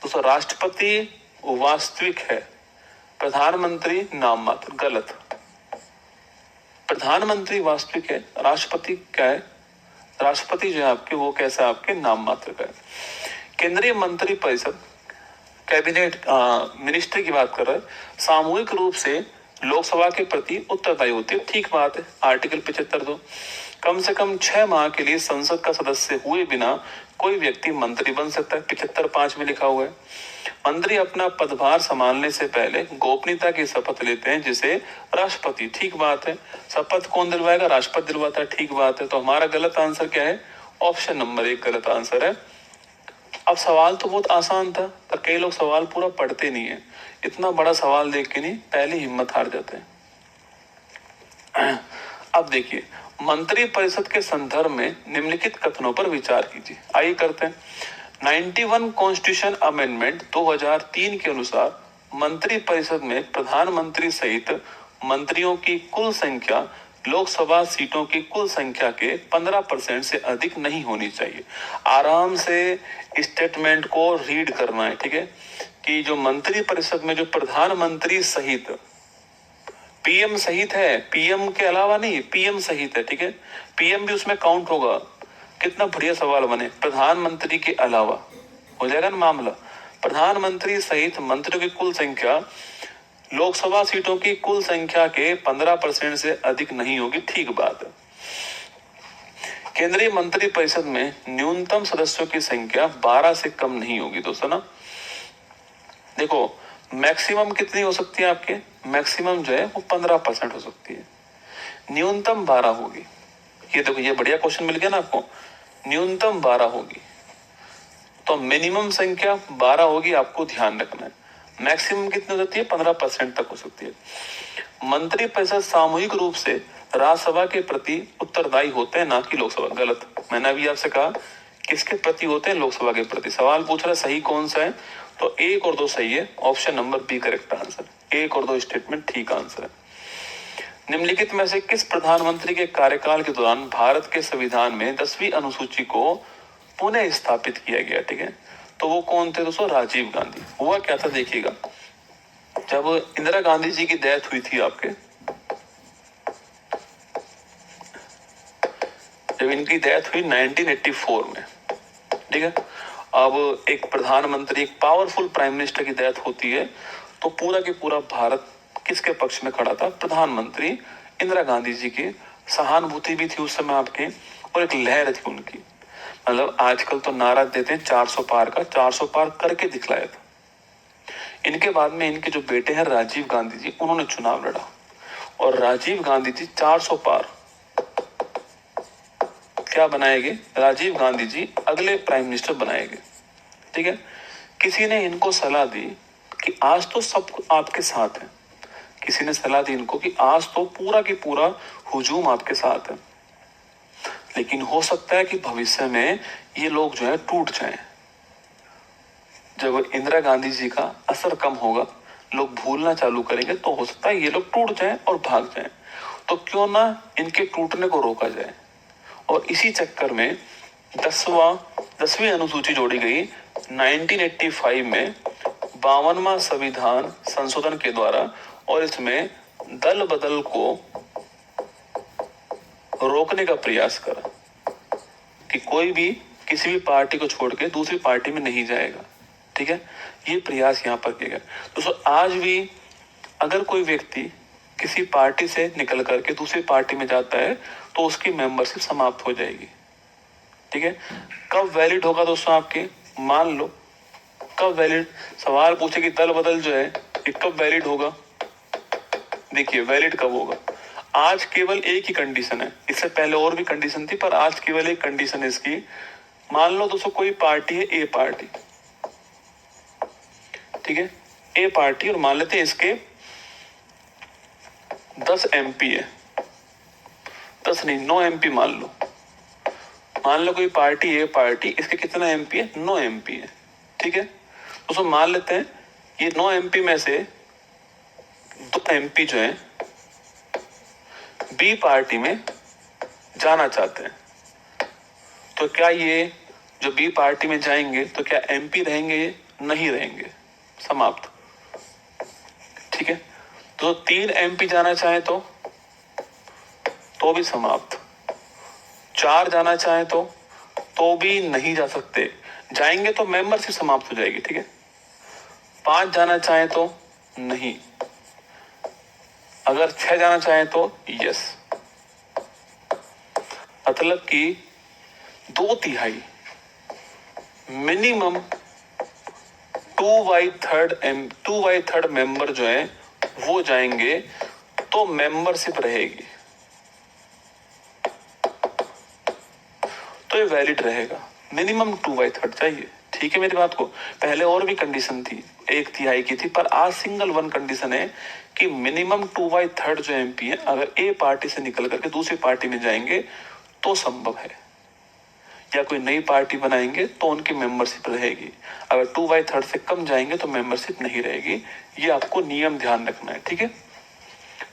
दोस्तों राष्ट्रपति वास्तविक है, प्रधानमंत्री नाममात्र, गलत। प्रधानमंत्री वास्तविक है, राष्ट्रपति क्या है? राष्ट्रपति जो है आपके वो कैसा आपके? नाममात्र का है। केंद्रीय मंत्री परिषद, कैबिनेट मिनिस्ट्री की बात कर रहे हैं, सामूहिक रूप से लोकसभा के प्रति उत्तरदायी होती है, ठीक बात है, आर्टिकल 75 दो। कम से कम 6 माह के लिए संसद का सदस्य हुए बिना कोई व्यक्ति मंत्री बन सकता है, 75(5) में लिखा हुआ है। मंत्री अपना पदभार संभालने से पहले गोपनीयता की शपथ लेते हैं, जिसे राष्ट्रपति, ठीक बात है, शपथ कौन दिलवाएगा? राष्ट्रपति दिलवाता है, ठीक बात है। तो हमारा गलत आंसर क्या है? ऑप्शन नंबर 1 गलत आंसर है। अब सवाल तो बहुत आसान था, पर कई लोग सवाल पूरा पढ़ते नहीं है, इतना बड़ा सवाल देख के नहीं पहले हिम्मत हार जाते हैं। अब देखिए, मंत्री परिषद के संदर्भ में निम्नलिखित कथनों पर विचार कीजिए। आइए करते हैं। 91 कॉन्स्टिट्यूशन अमेंडमेंट 2003 के अनुसार मंत्री परिषद में प्रधानमंत्री सहित मंत्रियों की कुल संख्या लोकसभा सीटों की कुल संख्या के 15% से अधिक नहीं होनी चाहिए। आराम से स्टेटमेंट को रीड करना है, ठीक है, कि जो मंत्री परिषद में जो प्रधानमंत्री सहित पीएम सहित है, पीएम के अलावा नहीं, पीएम सहित है, ठीक है, पीएम भी उसमें काउंट होगा। कितना बढ़िया सवाल बने, प्रधानमंत्री के अलावा हो जाएगा ना मामला। प्रधानमंत्री सहित मंत्रियों की कुल संख्या लोकसभा सीटों की कुल संख्या के 15% से अधिक नहीं होगी, ठीक बात है। केंद्रीय मंत्री परिषद में न्यूनतम सदस्यों की संख्या 12 से कम नहीं होगी दोस्तों ना। देखो मैक्सिमम कितनी हो सकती है आपके, मैक्सिमम जो है वो 15% हो सकती है, न्यूनतम 12 होगी। ये देखो ये बढ़िया क्वेश्चन मिल गया ना आपको, न्यूनतम 12 होगी, तो मिनिमम संख्या 12 होगी, आपको ध्यान रखना है। मैक्सिमम कितनी हो सकती है, 15% तक हो सकती है। मंत्री परिषद सामूहिक रूप से राज्यसभा के प्रति उत्तरदायी होते हैं, ना कि लोकसभा। गलत, मैंने अभी आपसे कहा किसके प्रति होते हैं, लोकसभा के प्रति। सवाल पूछ रहा है सही कौन सा है, तो 1 और 2 सही है, option number B correct answer. 1 और 2 स्टेटमेंट ठीक आंसर है। निम्नलिखित में से किस प्रधानमंत्री के कार्यकाल के दौरान भारत के संविधान में 10वीं अनुसूची को पुनः स्थापित किया गया, ठीक है, तो वो कौन थे दोस्तों, राजीव गांधी। हुआ क्या था देखिएगा, जब इंदिरा गांधी जी की डेथ हुई थी आपके, जब इनकी डेथ हुई 1984 में, ठीक है, अब एक प्रधानमंत्री, एक पावरफुल प्राइम मिनिस्टर की डेथ होती है, तो पूरा के पूरा भारत किसके पक्ष में खड़ा था, प्रधानमंत्री इंदिरा गांधी जी की सहानुभूति भी थी उस समय आपके, और एक लहर थी उनकी। मतलब आजकल तो नारा देते हैं 400 पार का, 400 पार करके दिखलाया था। इनके बाद में इनके जो बेटे हैं राजीव गांधी जी, उन्होंने चुनाव लड़ा, और राजीव गांधी जी 400 पार क्या बनाएंगे, राजीव गांधी जी अगले प्राइम मिनिस्टर बनाएंगे, ठीक है। किसी ने इनको सलाह दी कि आज तो सब आपके साथ है, किसी ने सलाह दी इनको कि आज तो पूरा की पूरा हुजूम आपके साथ है, लेकिन हो सकता है कि भविष्य में ये लोग जो है टूट जाएं। जब इंदिरा गांधी जी का असर कम होगा, लोग भूलना चालू करेंगे, तो हो सकता है ये लोग टूट जाएं और भाग जाएं। तो क्यों ना इनके टूटने को रोका जाए, और इसी चक्कर में 10वीं अनुसूची जोड़ी गई 1985 में 52वां संविधान संशोधन के द्वारा, और इसमें दल बदल को रोकने का प्रयास करा कि कोई भी किसी भी पार्टी को छोड़ के दूसरी पार्टी में नहीं जाएगा, ठीक है। ये प्रयास यहाँ पर किया गया। दोस्तों आज भी अगर कोई व्यक्ति किसी पार्टी से निकल करके दूसरी पार्टी में जाता है, तो उसकी मेंबरशिप समाप्त हो जाएगी, ठीक है। कब वैलिड होगा दोस्तों आपके, मान लो कब वैलिड, सवाल पूछे कि दल बदल जो है ये कब वैलिड होगा। देखिए वैलिड कब होगा, आज केवल एक ही कंडीशन है, इससे पहले और भी कंडीशन थी, पर आज केवल एक कंडीशन है इसकी। मान लो दोस्तों कोई पार्टी है, ए पार्टी, ठीक है, ए पार्टी, और मान लेते हैं इसके 10 MP है, 10 नहीं 9 MP मान लो। मान लो कोई पार्टी, ए पार्टी, इसके कितना MP है, 9 MP है, ठीक है। दोस्तों मान लेते हैं ये 9 MP में से 2 MP जो है बी पार्टी में जाना चाहते हैं, तो क्या ये जो बी पार्टी में जाएंगे तो क्या MP रहेंगे, ये नहीं रहेंगे, समाप्त, ठीक है। तो 3 MP जाना चाहे तो भी समाप्त, 4 जाना चाहे तो भी नहीं जा सकते, जाएंगे तो मेंबरशिप समाप्त हो जाएगी, ठीक है। 5 जाना चाहे तो नहीं, अगर 6 जाना चाहे तो यस। मतलब कि 2/3 मिनिमम 2/3 मेंबर जो है वो जाएंगे तो मेंबरशिप रहेगी, तो ये वैलिड रहेगा। मिनिमम 2/3 चाहिए, ठीक है मेरी बात को। पहले और भी कंडीशन थी, 1/3 की थी, पर आज सिंगल वन कंडीशन है कि मिनिमम 2/3 जो MP है, अगर ए पार्टी से निकल करके दूसरी पार्टी में जाएंगे तो संभव है, या कोई नई पार्टी बनाएंगे तो उनकी मेंबरशिप रहेगी। अगर 2/3 से कम जाएंगे तो मेंबरशिप नहीं रहेगी। ये आपको नियम ध्यान रखना है, ठीक है।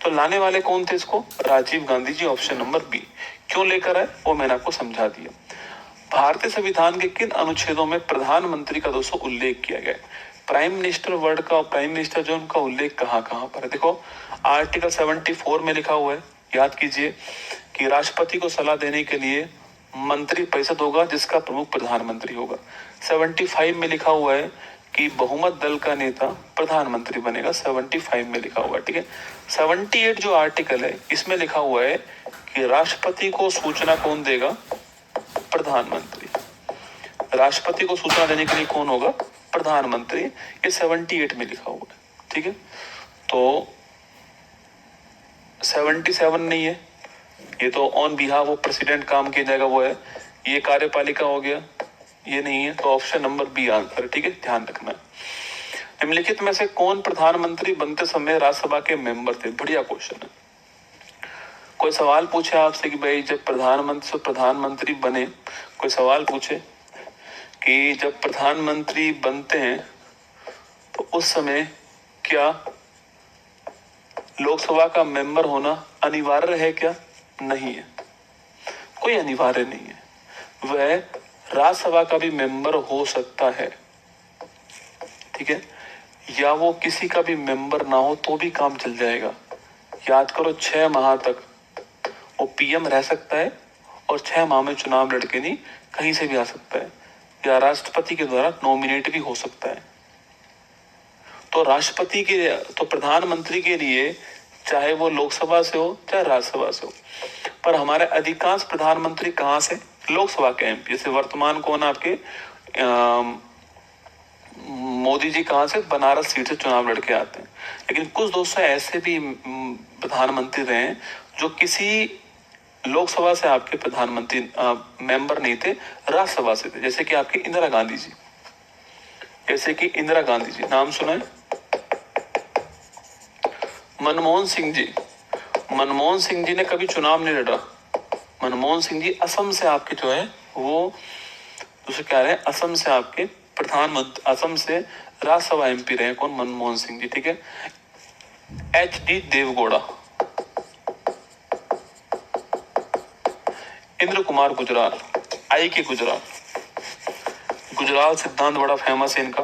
तो लाने वाले कौन थे इसको? Rajiv Gandhi ji, option number B. क्यों लेकर आए वो मैंने आपको समझा दिया। भारतीय संविधान के किन अनुच्छेदों में प्रधानमंत्री का दोस्तों उल्लेख किया गया है? प्राइम मिनिस्टर वर्ड का, प्राइम मिनिस्टर जो उनका उल्लेख कहाँ कहाँ पर है? देखो आर्टिकल 74 में लिखा हुआ है, याद कीजिए कि राष्ट्रपति को सलाह देने के लिए मंत्री परिषद होगा जिसका प्रमुख प्रधानमंत्री होगा। 75 में लिखा हुआ है कि बहुमत दल का नेता प्रधानमंत्री बनेगा, 75 में लिखा हुआ है, ठीक है। 78 जो आर्टिकल है इसमें लिखा हुआ है कि राष्ट्रपति को सूचना कौन देगा? प्रधानमंत्री। राष्ट्रपति को सूचना देने के लिए कौन होगा? प्रधानमंत्री। ये 78 में लिखा हुआ है, ठीक है। तो 77 नहीं है, ये तो ऑन बिहाफ ऑफ प्रेसिडेंट काम किया जाएगा वो है, ये कार्यपालिका हो गया, ये नहीं है। तो ऑप्शन नंबर बी आंसर है, ठीक है, ध्यान रखना। निम्नलिखित में से कौन प्रधानमंत्री बनते समय राज्यसभा के मेंबर थे? बढ़िया क्वेश्चन है। कोई सवाल पूछे आपसे कि भाई जब प्रधानमंत्री बने, कोई सवाल पूछे कि जब प्रधानमंत्री बनते हैं तो उस समय क्या लोकसभा का मेंबर होना अनिवार्य है क्या? नहीं है, कोई अनिवार्य नहीं है, वह राज्यसभा का भी मेंबर हो सकता है, ठीक है, या वो किसी का भी मेंबर ना हो तो भी काम चल जाएगा। याद करो 6 माह तक वो पीएम रह सकता है और 6 माह में चुनाव लड़के नहीं कहीं से भी आ सकता है, या राष्ट्रपति के द्वारा नॉमिनेट भी हो सकता है। तो राष्ट्रपति के, तो प्रधानमंत्री के लिए चाहे वो लोकसभा से हो चाहे राज्यसभा से हो, पर हमारे अधिकांश प्रधानमंत्री कहाँ से? लोकसभा के एमपी। जैसे वर्तमान कौन आपके मोदी जी कहाँ से? बनारस सीट से चुनाव लड़के आते हैं। लेकिन कुछ दोस्तों ऐसे भी प्रधानमंत्री रहे हैं जो किसी लोकसभा से आपके प्रधानमंत्री मेंबर नहीं थे, राज्यसभा से थे। जैसे कि आपके इंदिरा गांधी जी, जैसे कि इंदिरा गांधी जी, नाम सुना है? मनमोहन सिंह जी, मनमोहन सिंह जी ने कभी चुनाव नहीं लड़ा। मनमोहन सिंह जी असम से आपके जो है वो दूसरे क्या रहे, असम से आपके प्रधानमंत्री, असम से राज्यसभा एमपी रहे। कौन? मनमोहन सिंह जी, ठीक है। HD देवगौड़ा, इंद्र कुमार गुजराल, के गुजराल, गुजराल सिद्धांत बड़ा फेमस है इनका।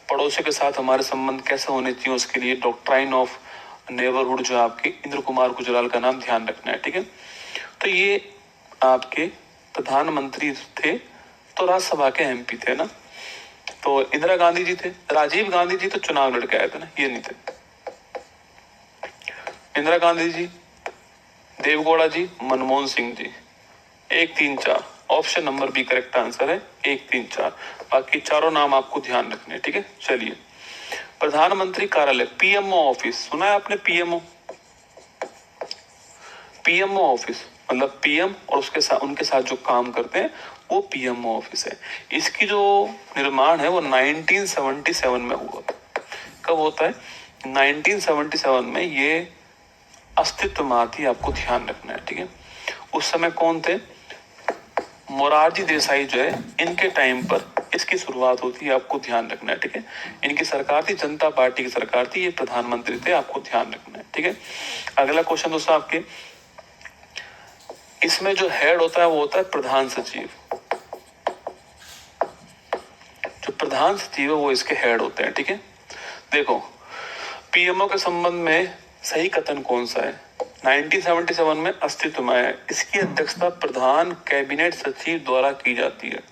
पड़ोसियों के साथ हमारे संबंध कैसे होने चाहिए उसके लिए डॉक्ट्राइन ऑफ नेबरहुड जो आपके इंद्र कुमार गुजराल का नाम ध्यान रखना है, ठीक है। तो ये आपके प्रधानमंत्री थे तो राज्यसभा के एमपी थे ना। तो इंदिरा गांधी जी थे, राजीव गांधी जी तो चुनाव लड़के आए थे ना, ये नहीं थे। Indira Gandhi ji, Deve Gowda ji, Manmohan Singh ji, 1 3 4, option number B correct answer है, 1 3 4। बाकी चारों नाम आपको ध्यान रखने, ठीक है। चलिए, प्रधानमंत्री कार्यालय, पीएमओ ऑफिस सुना है आपने? पीएमओ ऑफिस मतलब पीएम और उसके साथ उनके साथ जो काम करते हैं वो पीएमओ ऑफिस है। इसकी जो निर्माण है वो 1977 में हुआ। कब होता है? 1977 में ये अस्तित्व में आती है, आपको ध्यान रखना है, ठीक है। उस समय कौन थे? मोरारजी देसाई जो है इनके टाइम पर इसकी शुरुआत होती है, आपको ध्यान रखना है, ठीक है। इनकी सरकार थी, जनता पार्टी की सरकार थी, ये प्रधानमंत्री थे, आपको ध्यान रखना है, ठीक है। अगला क्वेश्चन दोस्तों आपके, इसमें जो हेड होता है वो होता है प्रधान सचिव। जो प्रधान सचिव है वो इसके हेड होते हैं, ठीक है। देखो पीएमओ के संबंध में सही कथन कौन सा है? 1977 में अस्तित्व में है। इसकी अध्यक्षता प्रधान कैबिनेट सचिव द्वारा की जाती है।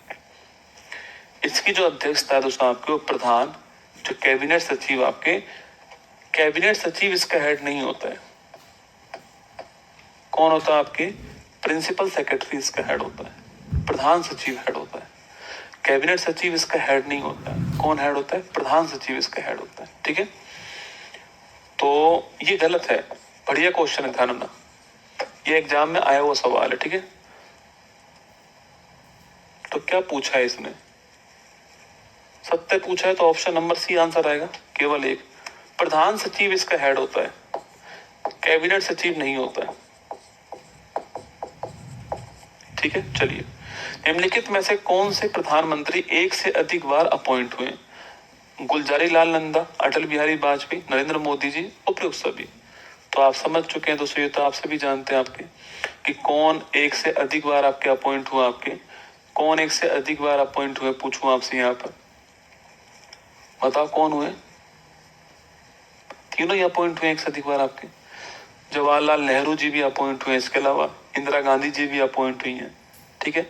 इसकी जो अध्यक्षता है दोस्तों आपके, वो प्रधान जो कैबिनेट सचिव आपके, कैबिनेट सचिव इसका हेड नहीं होता है। कौन होता है आपके? प्रिंसिपल सेक्रेटरी इसका हेड होता है, प्रधान सचिव हेड होता है। कैबिनेट सचिव इसका हेड नहीं होता है। कौन हेड होता है? प्रधान सचिव इसका हेड होता है, ठीक है। तो ये गलत है, बढ़िया क्वेश्चन है, ध्यान रखना, ये एग्जाम में आया हुआ सवाल है, ठीक है। तो क्या पूछा है इसने? सत्य पूछा है तो ऑप्शन नंबर सी आंसर आएगा, केवल एक। प्रधान सचिव इसका हेड होता है, कैबिनेट सचिव नहीं होता है, ठीक है। चलिए, निम्नलिखित में से कौन से प्रधानमंत्री एक से अधिक बार अपॉइंट हुए? गुलजारी लाल नंदा, अटल बिहारी वाजपेयी, नरेंद्र मोदी जी, उपयुक्त सभी। तो आप समझ चुके हैं दोस्तों, ये तो आप सभी जानते हैं आपके, कि कौन एक से अधिक बार आपके अपॉइंट हुआ, आपके कौन एक से अधिक बार अपॉइंट हुए, पूछूं आपसे यहाँ पर, बताओ कौन हुए? तीनों ही अपॉइंट हुए एक से अधिक बार आपके। जवाहरलाल नेहरू जी भी अपॉइंट हुए, इसके अलावा इंदिरा गांधी जी भी अपॉइंट हुई हैं, ठीक है।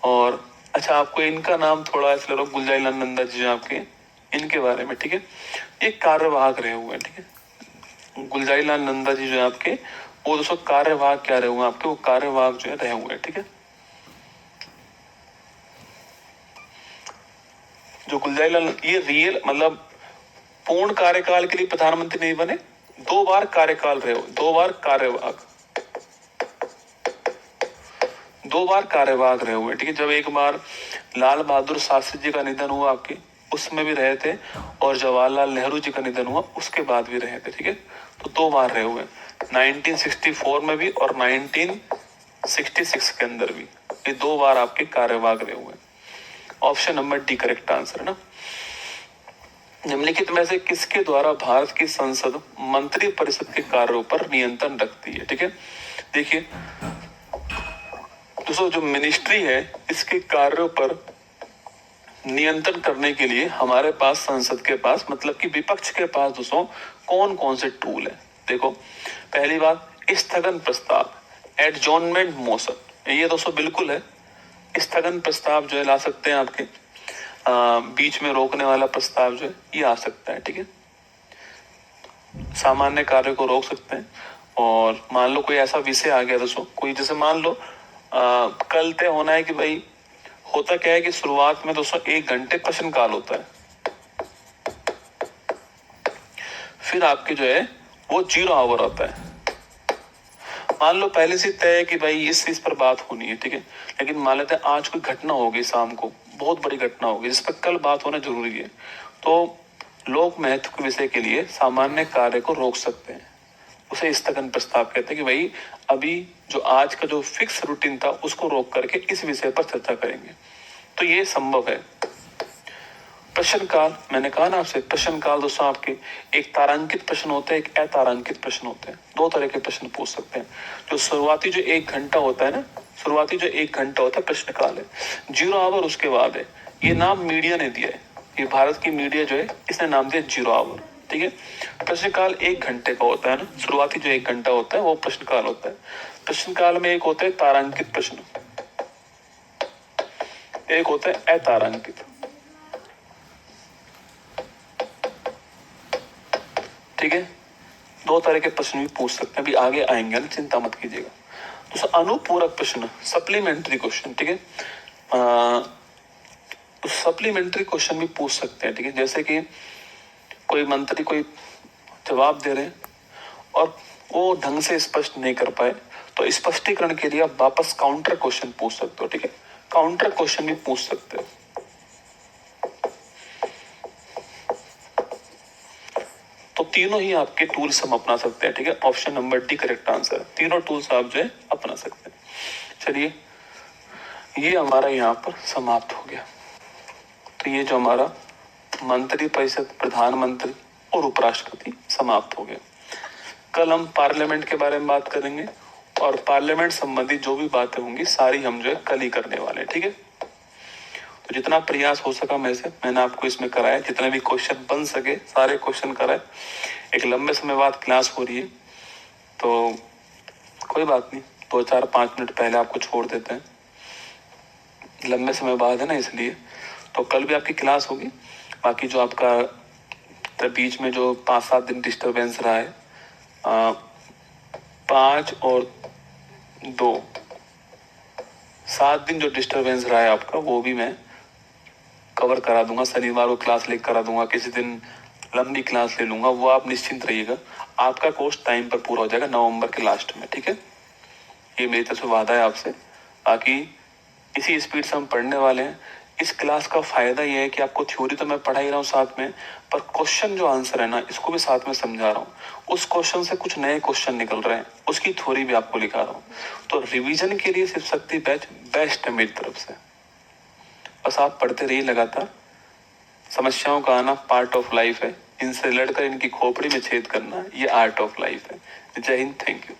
और अच्छा, आपको इनका नाम थोड़ा ऐसे लग रहा, गुलजारीलाल नंदा जी आपके, इनके बारे में, ठीक है। ये कार्यवाहक रहे हुए हैं, ठीक है। गुलजारीलाल नंदा जी जो है आपके, वो दोस्तों कार्यवाहक क्या रहे हुए हैं आपके, वो कार्यवाहक जो है रहे हुए हैं, ठीक है। जो गुलजारीलाल, ये रियल मतलब पूर्ण कार्यकाल के लिए प्रधानमंत्री नहीं बने, 2 बार कार्यकाल रहे हो, 2 बार कार्यवाहक, 2 बार कार्यवाहक रहे हुए, ठीक है। जब एक बार लाल बहादुर शास्त्री जी का निधन हुआ आपके, उसमें भी रहे थे, और जवाहरलाल नेहरू जी का निधन हुआ उसके बाद भी रहे थे, ठीक है। तो 2 बार रहे हुए, 1964 में भी और 1966 के अंदर भी, ये 2 बार आपके कार्यवाहक रहे हुए। Option number D correct answer है ना। निम्नलिखित में से किसके द्वारा भारत की संसद मंत्री परिषद के कार्यों पर नियंत्रण रखती है, ठीक है। देखिए दोस्तों, जो मिनिस्ट्री है, इसके कार्यों पर नियंत्रण करने के लिए हमारे पास, संसद के पास, मतलब कि विपक्ष के पास दोस्तों कौन कौन से टूल है। देखो, पहली बात, स्थगन प्रस्ताव, एडजॉर्नमेंट मोशन, ये दोस्तों बिल्कुल है। स्थगन प्रस्ताव जो है ला सकते हैं आपके, बीच में रोकने वाला प्रस्ताव जो है ये आ सकता है, ठीक है। सामान्य कार्य को रोक सकते हैं। और मान लो कोई ऐसा विषय आ गया दोस्तों, कोई जैसे मान लो कल तय होना है कि भाई, होता क्या है कि शुरुआत में दोस्तों 1 घंटे प्रश्नकाल होता है, फिर आपके जो है वो 0 आवर होता है। मान लो पहले से तय है कि भाई इस चीज पर बात होनी है, ठीक है। लेकिन मान लेते हैं आज कोई घटना होगी, शाम को बहुत बड़ी घटना होगी जिस पर कल बात होना जरूरी है, तो लोक महत्व के विषय के लिए सामान्य कार्य को रोक सकते हैं, उसे स्थगन प्रस्ताव कहते हैं। कि भाई अभी जो आज का जो फिक्स रूटीन था उसको रोक करके इस विषय पर चर्चा करेंगे, तो ये संभव है। प्रश्नकाल, मैंने कहा ना आपसे, प्रश्नकाल दोस्तों आपके एक तारांकित प्रश्न होते हैं, एक अतारांकित प्रश्न होते हैं, 2 तरह के प्रश्न पूछ सकते हैं। जो शुरुआती जो 1 घंटा होता है ना, शुरुआती जो 1 घंटा होता है प्रश्नकाल है, 0 आवर उसके बाद है। ये नाम मीडिया ने दिया है, ये भारत की मीडिया जो है इसने नाम दिया 0 आवर, ठीक है। प्रश्नकाल 1 घंटे का होता है ना, शुरुआती जो 1 घंटा होता है वो प्रश्नकाल होता है। प्रश्नकाल में एक होता है तारांकित प्रश्न, एक होता है अतारांकित, ठीक है। 2 तरह के प्रश्न भी पूछ सकते हैं, अभी आगे आएंगे ना, चिंता मत कीजिएगा। तो अनुपूरक प्रश्न, सप्लीमेंट्री क्वेश्चन, ठीक है। तो सप्लीमेंट्री क्वेश्चन भी पूछ सकते हैं, ठीक है। जैसे कि कोई मंत्री कोई जवाब दे रहे हैं और वो ढंग से स्पष्ट नहीं कर पाए, तो स्पष्टीकरण के लिए आप वापस काउंटर क्वेश्चन पूछ सकते हो, ठीक है। काउंटर क्वेश्चन भी पूछ सकते हो। तो तीनों ही आपके टूल्स हम अपना सकते हैं, ठीक है। Option number D correct answer, तीनों टूल्स आप जो है अपना सकते हैं। चलिए, ये हमारा यहाँ पर समाप्त हो गया। तो ये जो हमारा मंत्री परिषद, प्रधानमंत्री और उपराष्ट्रपति समाप्त हो गया। कल हम पार्लियामेंट के बारे में बात करेंगे, और पार्लियामेंट संबंधी जो भी बातें होंगी सारी हम जो है कल ही करने वाले हैं, ठीक है। तो जितना प्रयास हो सका मैंने आपको इसमें कराया, जितने भी क्वेश्चन बन सके सारे क्वेश्चन कराए। एक लंबे समय बाद क्लास हो रही है, तो कोई बात नहीं, 2 4 5 मिनट पहले आपको छोड़ देते हैं, लंबे समय बाद है ना, इसलिए। तो कल भी आपकी क्लास होगी। बाकी जो आपका बीच में जो 5 7 दिन डिस्टरबेंस रहा है, 5 और 2 7 दिन जो डिस्टरबेंस रहा है आपका, वो भी मैं कवर करा दूंगा। शनिवार को क्लास लेकर करा दूंगा, किसी दिन लंबी क्लास ले लूंगा, वो आप निश्चिंत रहिएगा। आपका कोर्स टाइम पर पूरा हो जाएगा नवंबर के लास्ट में, ठीक है। ये मेरी तरफ से वादा है आपसे। बाकी इसी स्पीड से हम पढ़ने वाले हैं। इस क्लास का फायदा ये है कि आपको थ्योरी तो मैं पढ़ा ही रहा हूँ साथ में, पर क्वेश्चन जो आंसर है ना, इसको भी साथ में समझा रहा हूँ। उस क्वेश्चन से कुछ नए क्वेश्चन निकल रहे हैं, उसकी थ्योरी भी आपको लिखा रहा हूँ। तो रिवीजन के लिए शिव शक्ति बैच बेस्ट है मेरी तरफ से। बस आप पढ़ते रहिए लगातार। समस्याओं का आना पार्ट ऑफ लाइफ है, इनसे लड़कर इनकी खोपड़ी में छेद करना, ये आर्ट ऑफ लाइफ है। जय हिंद, थैंक यू।